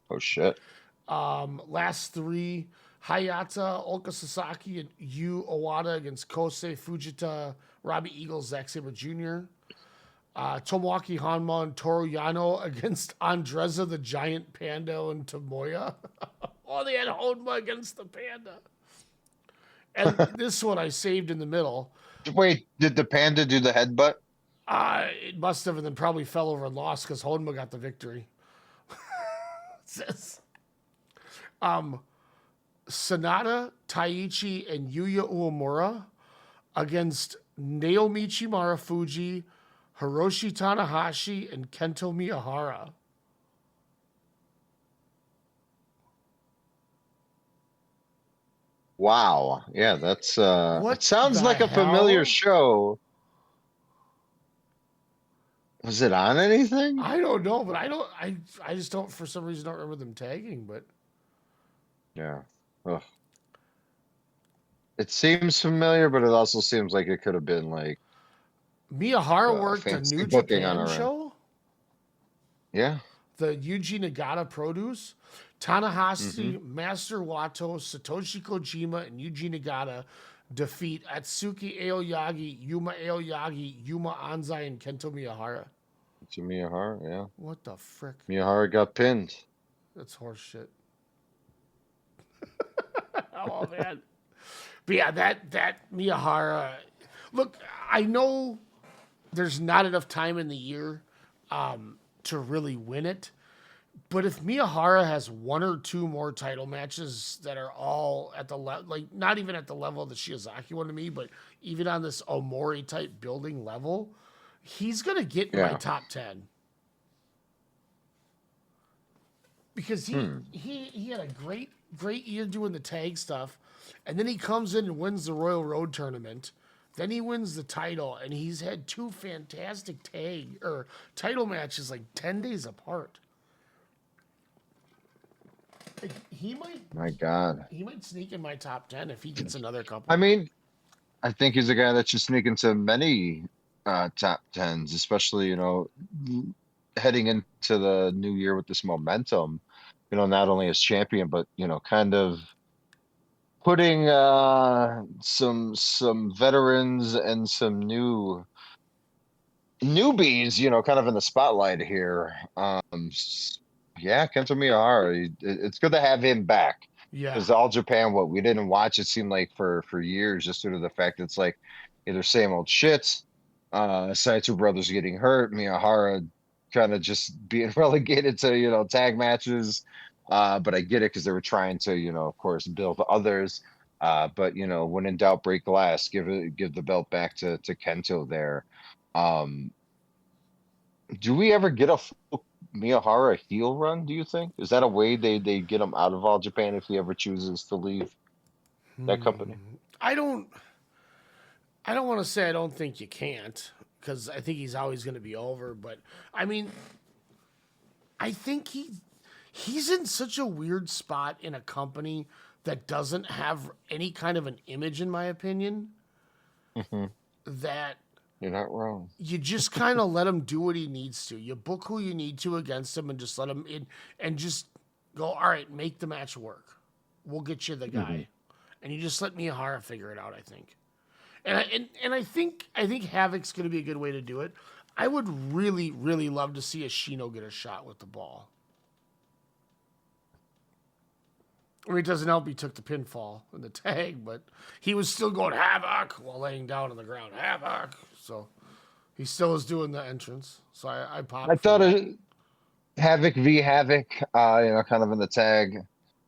Oh shit. Last three, Hayata, Oka Sasaki, and Yu Owada against Kosei Fujita, Robbie Eagles, Zack Sabre Jr. Tomoaki Hanma and Toru Yano against Andreza the Giant Panda and Tomoya. Oh, they had Honma against the Panda. And this one I saved in the middle. Wait, did the Panda do the headbutt? It must have, and then probably fell over and lost because Honma got the victory. Sanada, Taichi, and Yuya Uemura against Naomichi Marufuji, Hiroshi Tanahashi, and Kento Miyahara. Wow. Yeah, that's What it sounds the like a familiar hell? show. Was it on anything? I don't know, but I just don't, for some reason, don't remember them tagging, but Yeah. Ugh. It seems familiar, but it also seems like it could have been like Miyahara worked a fancy New booking on Japan our end. show. Yeah. The Yuji Nagata produce. Tanahashi, Master Wato, Satoshi Kojima, and Yuji Nagata defeat Atsuki Aoyagi, Yuma Aoyagi, Yuma Anzai, and Kento Miyahara. To Miyahara, yeah. What the frick? Miyahara got pinned. That's horse shit. Oh man. But yeah, that Miyahara. Look, I know there's not enough time in the year to really win it. But if Miyahara has one or two more title matches that are all at the level, like not even at the level of the Shiozaki one to me, but even on this Omori type building level, he's gonna get in my top 10. Because he had a great year doing the tag stuff, and then he comes in and wins the Royal Road tournament. Then he wins the title, and he's had two fantastic title matches like 10 days apart. He might. My God. He might sneak in my top 10 if he gets another couple. I mean, I think he's a guy that should sneak into many top 10s, especially, heading into the new year with this momentum, not only as champion, but, kind of putting some veterans and some newbies, kind of in the spotlight here. Yeah, Kento Miyahara, it's good to have him back. Yeah. Because All Japan, what we didn't watch, it seemed like for years, just due to the fact that it's like either same old shit, Saito brothers getting hurt, Miyahara kind of just being relegated to, tag matches. But I get it because they were trying to, of course, build others. But, when in doubt, break glass, give the belt back to Kento there. Do we ever get a full Miyahara heel run, do you think? Is that a way they get him out of All Japan if he ever chooses to leave that company? I don't want to say I don't think you can't, because I think he's always going to be over. But, I mean, I think he's in such a weird spot in a company that doesn't have any kind of an image, in my opinion, that you're not wrong. You just kind of let him do what he needs to. You book who you need to against him and just let him in and just go, all right, make the match work. We'll get you the guy. And you just let Miyahara figure it out, I think. And I think Havoc's going to be a good way to do it. I would really, really love to see a Shino get a shot with the ball. I mean, it doesn't help he took the pinfall in the tag, but he was still going Havoc while laying down on the ground. Havoc. So he still was doing the entrance. So I popped. I thought Havoc v Havoc, kind of in the tag.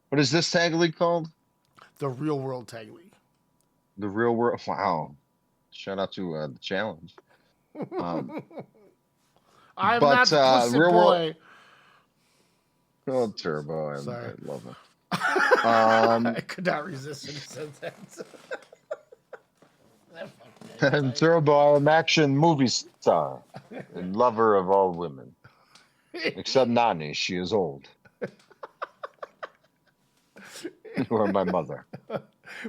What is this tag league called? The Real World Tag League. The Real World. Wow. Shout out to the challenge. I'm not the pussy Real boy. Oh, Turbo. Sorry. I love him. I could not resist when you said that. And Turbo, I'm action movie star and lover of all women. Except Nani, she is old. You are my mother.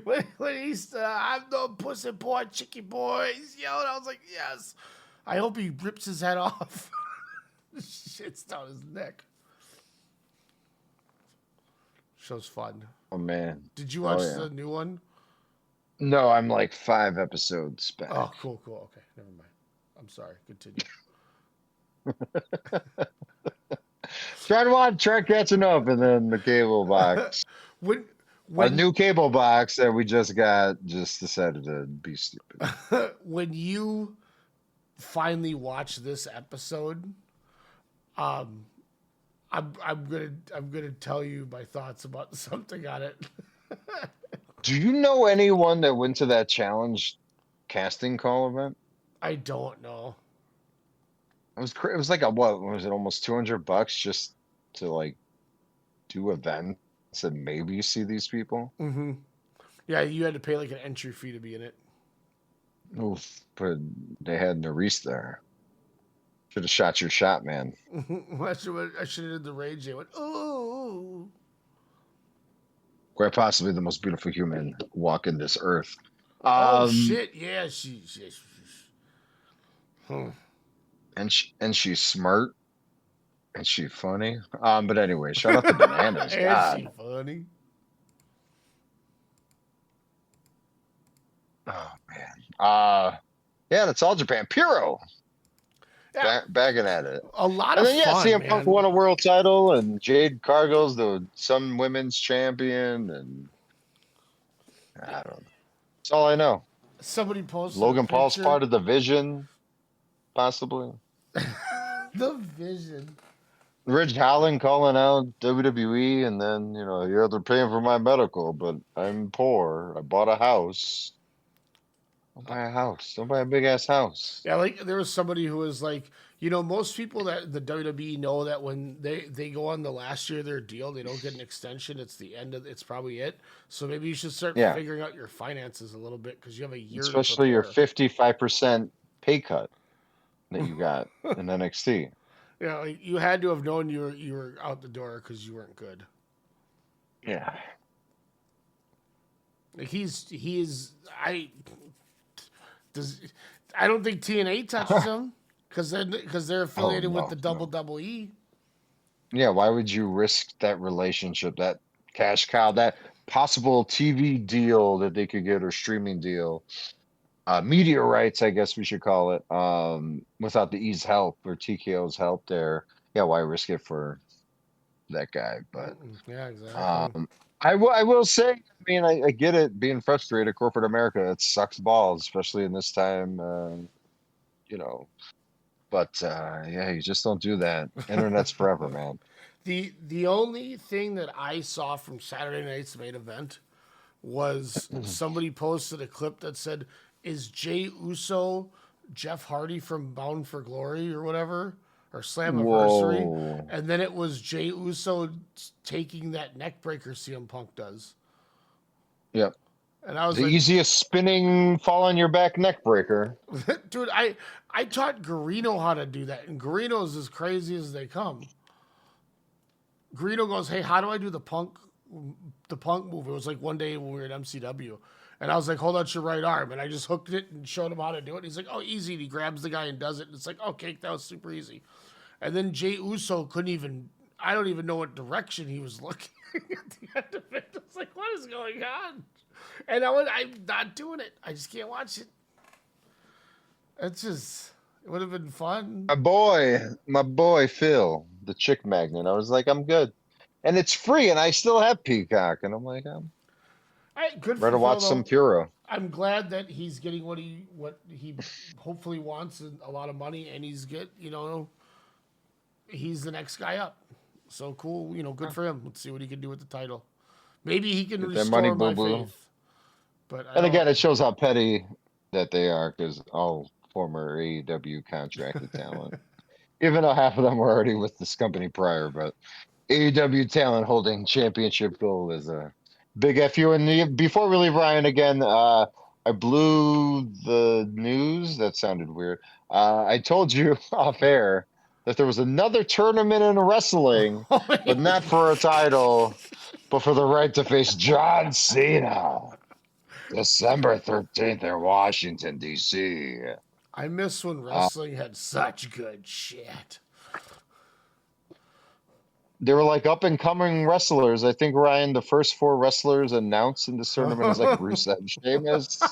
When he said, I'm the pussy boy, chicky boy, he's yelling, I was like, yes. I hope he rips his head off. Shit's down his neck. Show's fun. Oh, man. Did you watch the new one? No, I'm like 5 episodes back. Oh, cool. Okay, never mind. I'm sorry. Continue. Try catching up, and then the cable box. A new cable box that we just decided to be stupid. When you finally watch this episode, I'm gonna tell you my thoughts about something on it. Do you know anyone that went to that challenge casting call event? I don't know. It was like what was it? Almost $200 just to like do events and maybe see these people. Mm-hmm. Yeah, you had to pay like an entry fee to be in it. Oof, but they had Nerys there. Should have shot your shot, man. I should have did the rage. They went, oh. Quite possibly the most beautiful human walking this earth. Oh shit! Yeah, she's. And she's smart. And she's funny. But anyway, shout out to Bananas. God. She funny. Oh man. Yeah, that's all Japan. Puro. Yeah. Bagging at it. A lot and of then, fun. CM Punk won a world title, and Jade Cargill's the some women's champion, and I don't know. That's all I know. Somebody posted Logan Paul's part of the Vision, possibly. The Vision. Ridge Holland calling out WWE, and then they're paying for my medical, but I'm poor. I bought a house. Don't buy a house. Don't buy a big ass house. Yeah, like there was somebody who was like, most people that the WWE know that when they go on the last year of their deal, they don't get an extension. It's the end of it's probably it. So maybe you should start figuring out your finances a little bit because you have a year. Especially your 55% pay cut that you got in NXT. Yeah, like you had to have known you were out the door because you weren't good. Yeah. Like I don't think TNA touches them because they're affiliated with the WWE. Yeah, why would you risk that relationship, that cash cow, that possible TV deal that they could get or streaming deal, media rights, I guess we should call it, without the E's help or TKO's help there? Yeah, why risk it for that guy? But yeah, exactly. I will say, I mean, I get it being frustrated. Corporate America, it sucks balls, especially in this time, But yeah, you just don't do that. Internet's forever, man. The only thing that I saw from Saturday night's main event was somebody posted a clip that said, "Is Jey Uso Jeff Hardy from Bound for Glory or whatever?" Or Slammiversary, Whoa. and then it was Jey Uso taking that neck breaker CM Punk does. Yep. And I was the like, easiest spinning fall on your back neck breaker. Dude, I taught Garino how to do that, and Garino's as crazy as they come. Garino goes, "Hey, how do I do the punk move?" It was like one day when we were at MCW. And I was like, "Hold out your right arm." And I just hooked it and showed him how to do it. He's like, "Oh, easy." And he grabs the guy and does it. And it's like, "Okay, that was super easy." And then Jey Uso I don't even know what direction he was looking at the end of it. I was like, what is going on? And I'm not doing it. I just can't watch it. It would have been fun. My boy, Phil, the chick magnet. I was like, I'm good. and it's free, and I still have Peacock, and I'm like, I'm good ready for to watch Phil, some though. Puro. I'm glad that he's getting what he hopefully wants, and a lot of money, and he's the next guy up. So cool, good for him. Let's see what he can do with the title. Maybe he can Get that money, restore my boo-boo. faith. But And again, it shows how petty that they are, because all former AEW contracted talent, even though half of them were already with this company prior, but AEW talent holding championship gold is a big FU. And before we leave Ryan again, I blew the news. That sounded weird. I told you off air that there was another tournament in wrestling, but not for a title, but for the right to face John Cena. December 13th in Washington, D.C. I miss when wrestling had such good shit. They were like up and coming wrestlers. I think, Ryan, the first 4 wrestlers announced in this tournament is like Rusev, Sheamus.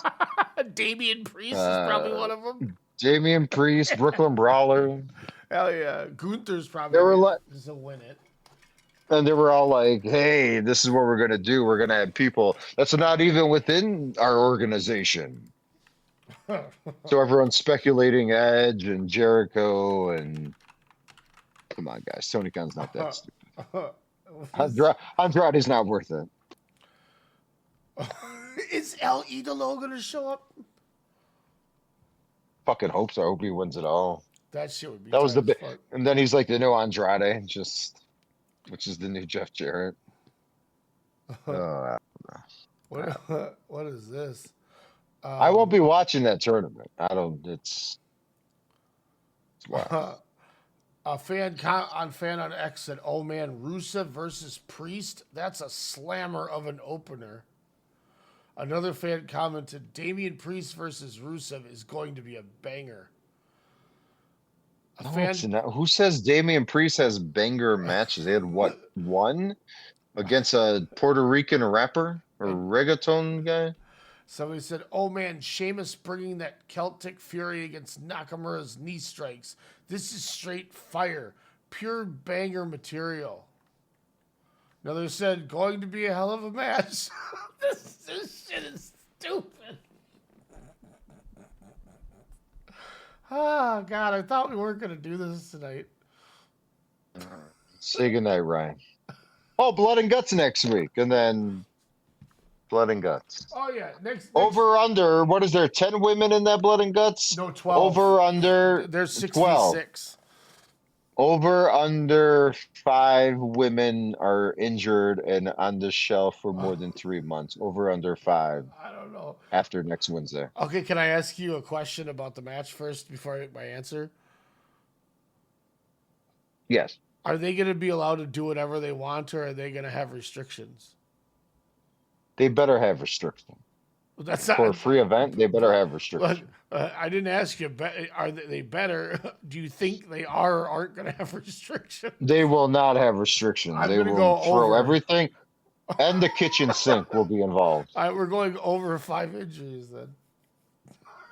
Damian Priest is probably one of them. Damian Priest, Brooklyn Brawler. Hell yeah. Gunther's probably They were like, to win it. and they were all like, hey, this is what we're going to do. We're going to have people that's not even within our organization. So everyone's speculating Edge and Jericho and come on, guys. Tony Khan's not that stupid. Andrade's not worth it. Is El Idolo going to show up? Fucking hope so. I hope he wins it all. That shit would be That was the big. fuck. And then he's like the new Andrade, which is the new Jeff Jarrett. What is this? I won't be watching that tournament. It's wow. A fan on X said, "Oh man, Rusev versus Priest. That's a slammer of an opener." Another fan commented, "Damian Priest versus Rusev is going to be a banger." It's not. Who says Damian Priest has banger matches? They had what, one against a Puerto Rican rapper or reggaeton guy? Somebody said, "Oh man, Sheamus bringing that Celtic Fury against Nakamura's knee strikes. This is straight fire, pure banger material." Another said, "Going to be a hell of a match." This shit is stupid. Oh God, I thought we weren't gonna do this tonight. Say goodnight, Ryan. Oh, Blood and Guts next week, and then Blood and Guts. Oh yeah, next Over under. What is there? 10 women in that Blood and Guts? No, 12. Over under. There's 12. 66. Over under 5 women are injured and on the shelf for more than 3 months. Over under 5. I don't know. After next Wednesday. Okay, can I ask you a question about the match first before I get my answer? Yes. Are they going to be allowed to do whatever they want, or are they going to have restrictions? They better have restrictions. That's not For a free event, they better have restrictions. I didn't ask you. Are they better? Do you think they are or aren't going to have restrictions? They will not have restrictions. I'm They gonna will go throw over. everything, and the kitchen sink will be involved. All right, we're going over 5 injuries then.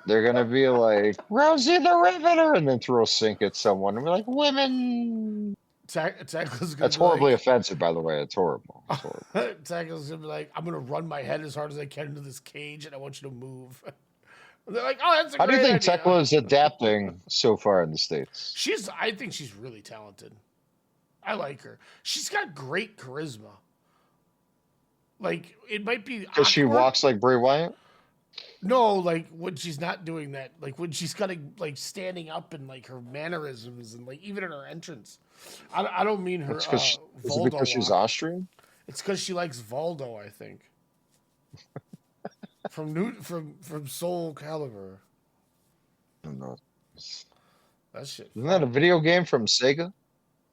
They're gonna be like Rosie the Riveter, and then throw a sink at someone and be like, "Women." That's horribly offensive, by the way. It's horrible. It's horrible. Tackle's gonna be like, "I'm gonna run my head as hard as I can into this cage, and I want you to move." They're like, "Oh, that's a How do great you think idea." Tekla is adapting so far in the States? I think she's really talented. I like her. She's got great charisma. Like, it might be Because she awkward. walks like Bray Wyatt? No, like when she's not doing that, like when she's kind of like standing up and like her mannerisms and like even in her entrance. I don't mean her. It's is it Voldo because she's walk. Austrian? It's because she likes Voldo, I think. from Soul Calibur. I don't know. That shit. Isn't that a video game from Sega?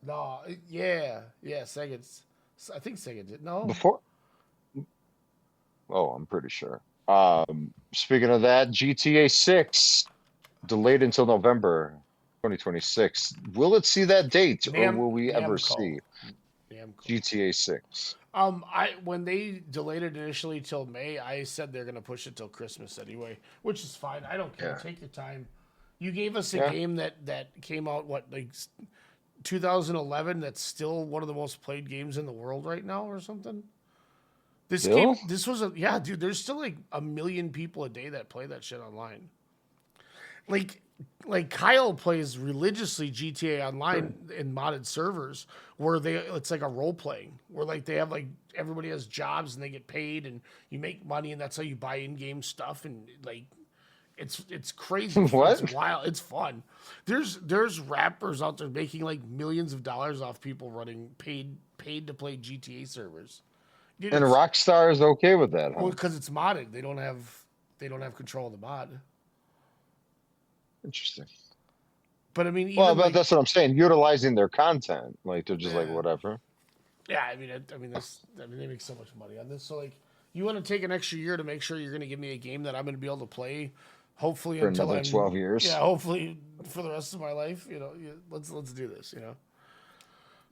No, yeah, Sega. I think Sega did. No. Before? Oh, I'm pretty sure. Speaking of that, GTA 6 delayed until November 2026. Will it see that date, or will we ever see GTA 6? When they delayed it initially till May, I said they're gonna push it till Christmas anyway, which is fine. I don't care. Yeah. Take your time. You gave us a Yeah. game that came out 2011 that's still one of the most played games in the world right now or something. This Still? game, this was dude, there's still like 1 million people a day that play that shit online. Like Kyle plays religiously GTA Online in modded servers where it's like a role playing where like they have like everybody has jobs and they get paid and you make money and that's how you buy in-game stuff and like it's crazy. What? It's wild. It's fun. There's rappers out there making like millions of dollars off people running paid to play GTA servers. Dude, And Rockstar is okay with that, huh? well, because it's modded. They don't have control of the mod. Interesting. But I mean, Well, but that's what I'm saying. Utilizing their content, like they're just like whatever. Yeah, I mean, they make so much money on this. So like, you want to take an extra year to make sure you're going to give me a game that I'm going to be able to play, hopefully For until another I'm 12 years. Yeah, hopefully for the rest of my life. You know, let's do this. You know.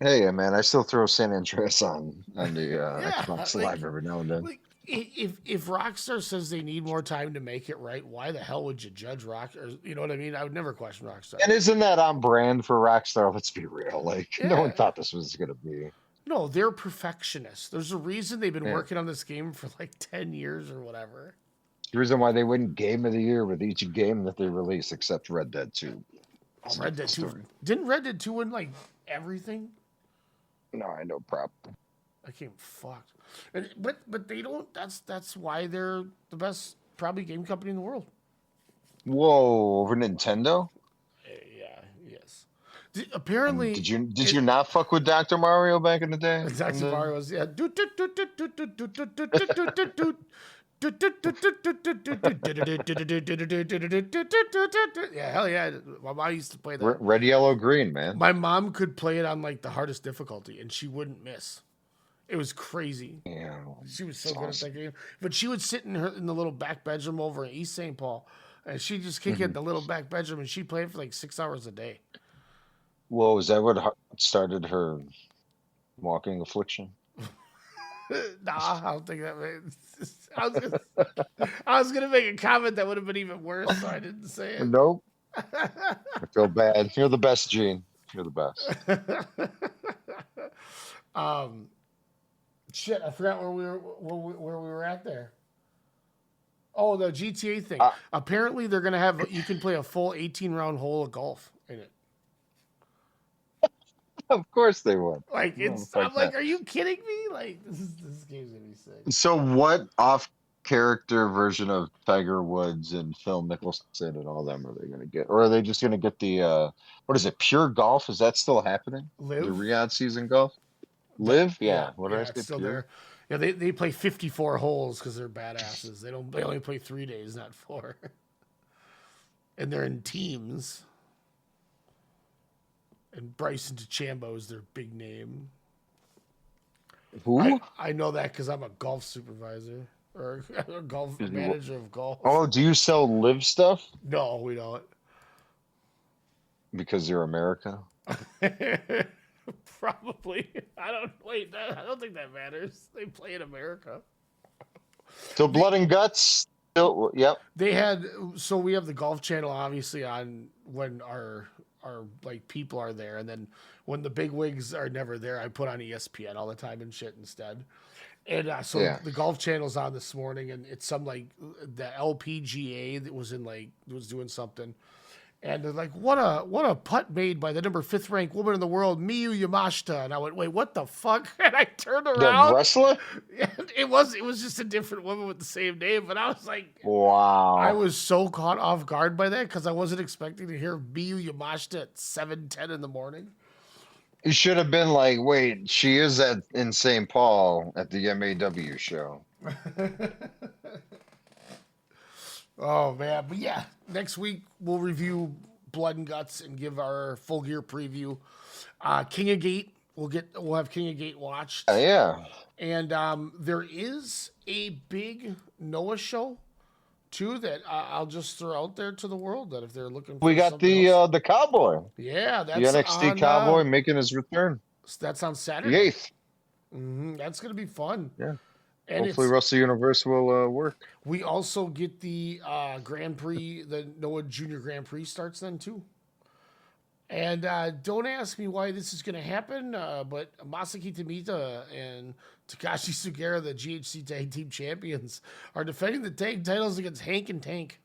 Hey, man, I still throw San Andreas on the Xbox like- Live every now and then. Like, if Rockstar says they need more time to make it right, why the hell would you judge Rockstar? You know what I mean? I would never question Rockstar. And isn't that on brand for Rockstar? Let's be real. Like, no Yeah. one thought this was going to be. No, they're perfectionists. There's a reason they've been Yeah. working on this game for like 10 years or whatever. The reason why they win Game of the Year with each game that they release, except Red Dead 2. Oh, Red Dead 2. Story. Didn't Red Dead 2 win like everything? No, I know, prop. I came fucked. But they don't. That's why they're the best probably game company in the world. Whoa, over Nintendo? Yeah. Yes. Apparently, Did you not fuck with Dr. Mario back in the day? Dr. Mario was yeah. Yeah, hell yeah. My mom used to play that. Red, yellow, green, man. My mom could play it on like the hardest difficulty and she wouldn't miss. It was crazy. Yeah, she was so good at that game. But she would sit in the little back bedroom over in East St. Paul, and she'd just kick it in the little back bedroom, and she'd play it for like 6 hours a day. Whoa, is that what started her walking affliction? Nah, I don't think that. I was gonna make a comment that would have been even worse, so I didn't say it. Nope. I feel bad. You're the best, Gene. You're the best. Shit, I forgot where we were at there. Oh, the GTA thing. Apparently, they're gonna have you can play a full 18-round hole of golf in it. Of course they would. Like it's, I'm like, are you kidding me? Like this game's gonna be sick. So what off-character version of Tiger Woods and Phil Mickelson and all them are they going to get? Or are they just going to get the, what is it, Pure Golf? Is that still happening? Live? The Riyadh season golf? Live? Yeah. What did I say? It's still Pure? there. Yeah, they play 54 holes because they're badasses. They only play 3 days, not 4. And they're in teams. And Bryson DeChambeau is their big name. Who? I know that because I'm a golf supervisor or a golf manager of golf. Oh, do you sell live stuff? No, we don't. Because you're America? Probably. I don't think that matters. They play in America. So Blood and Guts? Still, yep. We have the golf channel obviously on when our like people are there, and then when the big wigs are never there, I put on ESPN all the time and shit instead. And the golf channel's on this morning, and it's some like the LPGA that was doing something, and they're like, what a putt made by the number 5th ranked woman in the world, Miyu Yamashita. And I went, wait, what the fuck? And I turned around. The wrestler? It was just a different woman with the same name, but I was like, wow. I was so caught off guard by that because I wasn't expecting to hear Miyu Yamashita at 7:10 in the morning. You should have been like, wait, she is in St. Paul at the MAW show. Oh man, but yeah, next week we'll review Blood and Guts and give our full gear preview. King of Gate, we'll have King of Gate watched. Yeah. And there is a big Noah show too that I'll just throw out there to the world that if they're looking for We got the Cowboy. Yeah, that's the NXT on, Cowboy making his return. That's on Saturday. The 8th. Mm-hmm. That's gonna be fun. Yeah. And hopefully Wrestle Universe will work. We also get the Grand Prix, the Noah Junior Grand Prix starts then too. And don't ask me why this is going to happen, but Masaki Tomita and Takashi Sugera, the GHC Tag Team Champions, are defending the tag titles against Hank and Tank.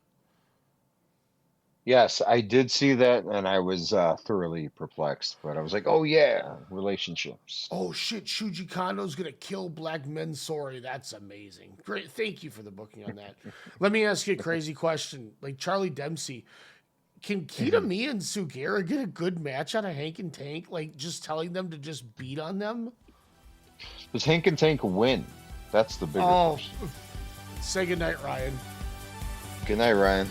Yes, I did see that, and I was thoroughly perplexed. But I was like, "Oh yeah, relationships." Oh shit, Shuji Kondo's going to kill Black Mensori. That's amazing. Great. Thank you for the booking on that. Let me ask you a crazy question. Like Charlie Dempsey, can Kitami and Sugera get a good match out of Hank and Tank? Like just telling them to just beat on them? Does Hank and Tank win? That's the bigger question. Say goodnight, Ryan. Good night, Ryan.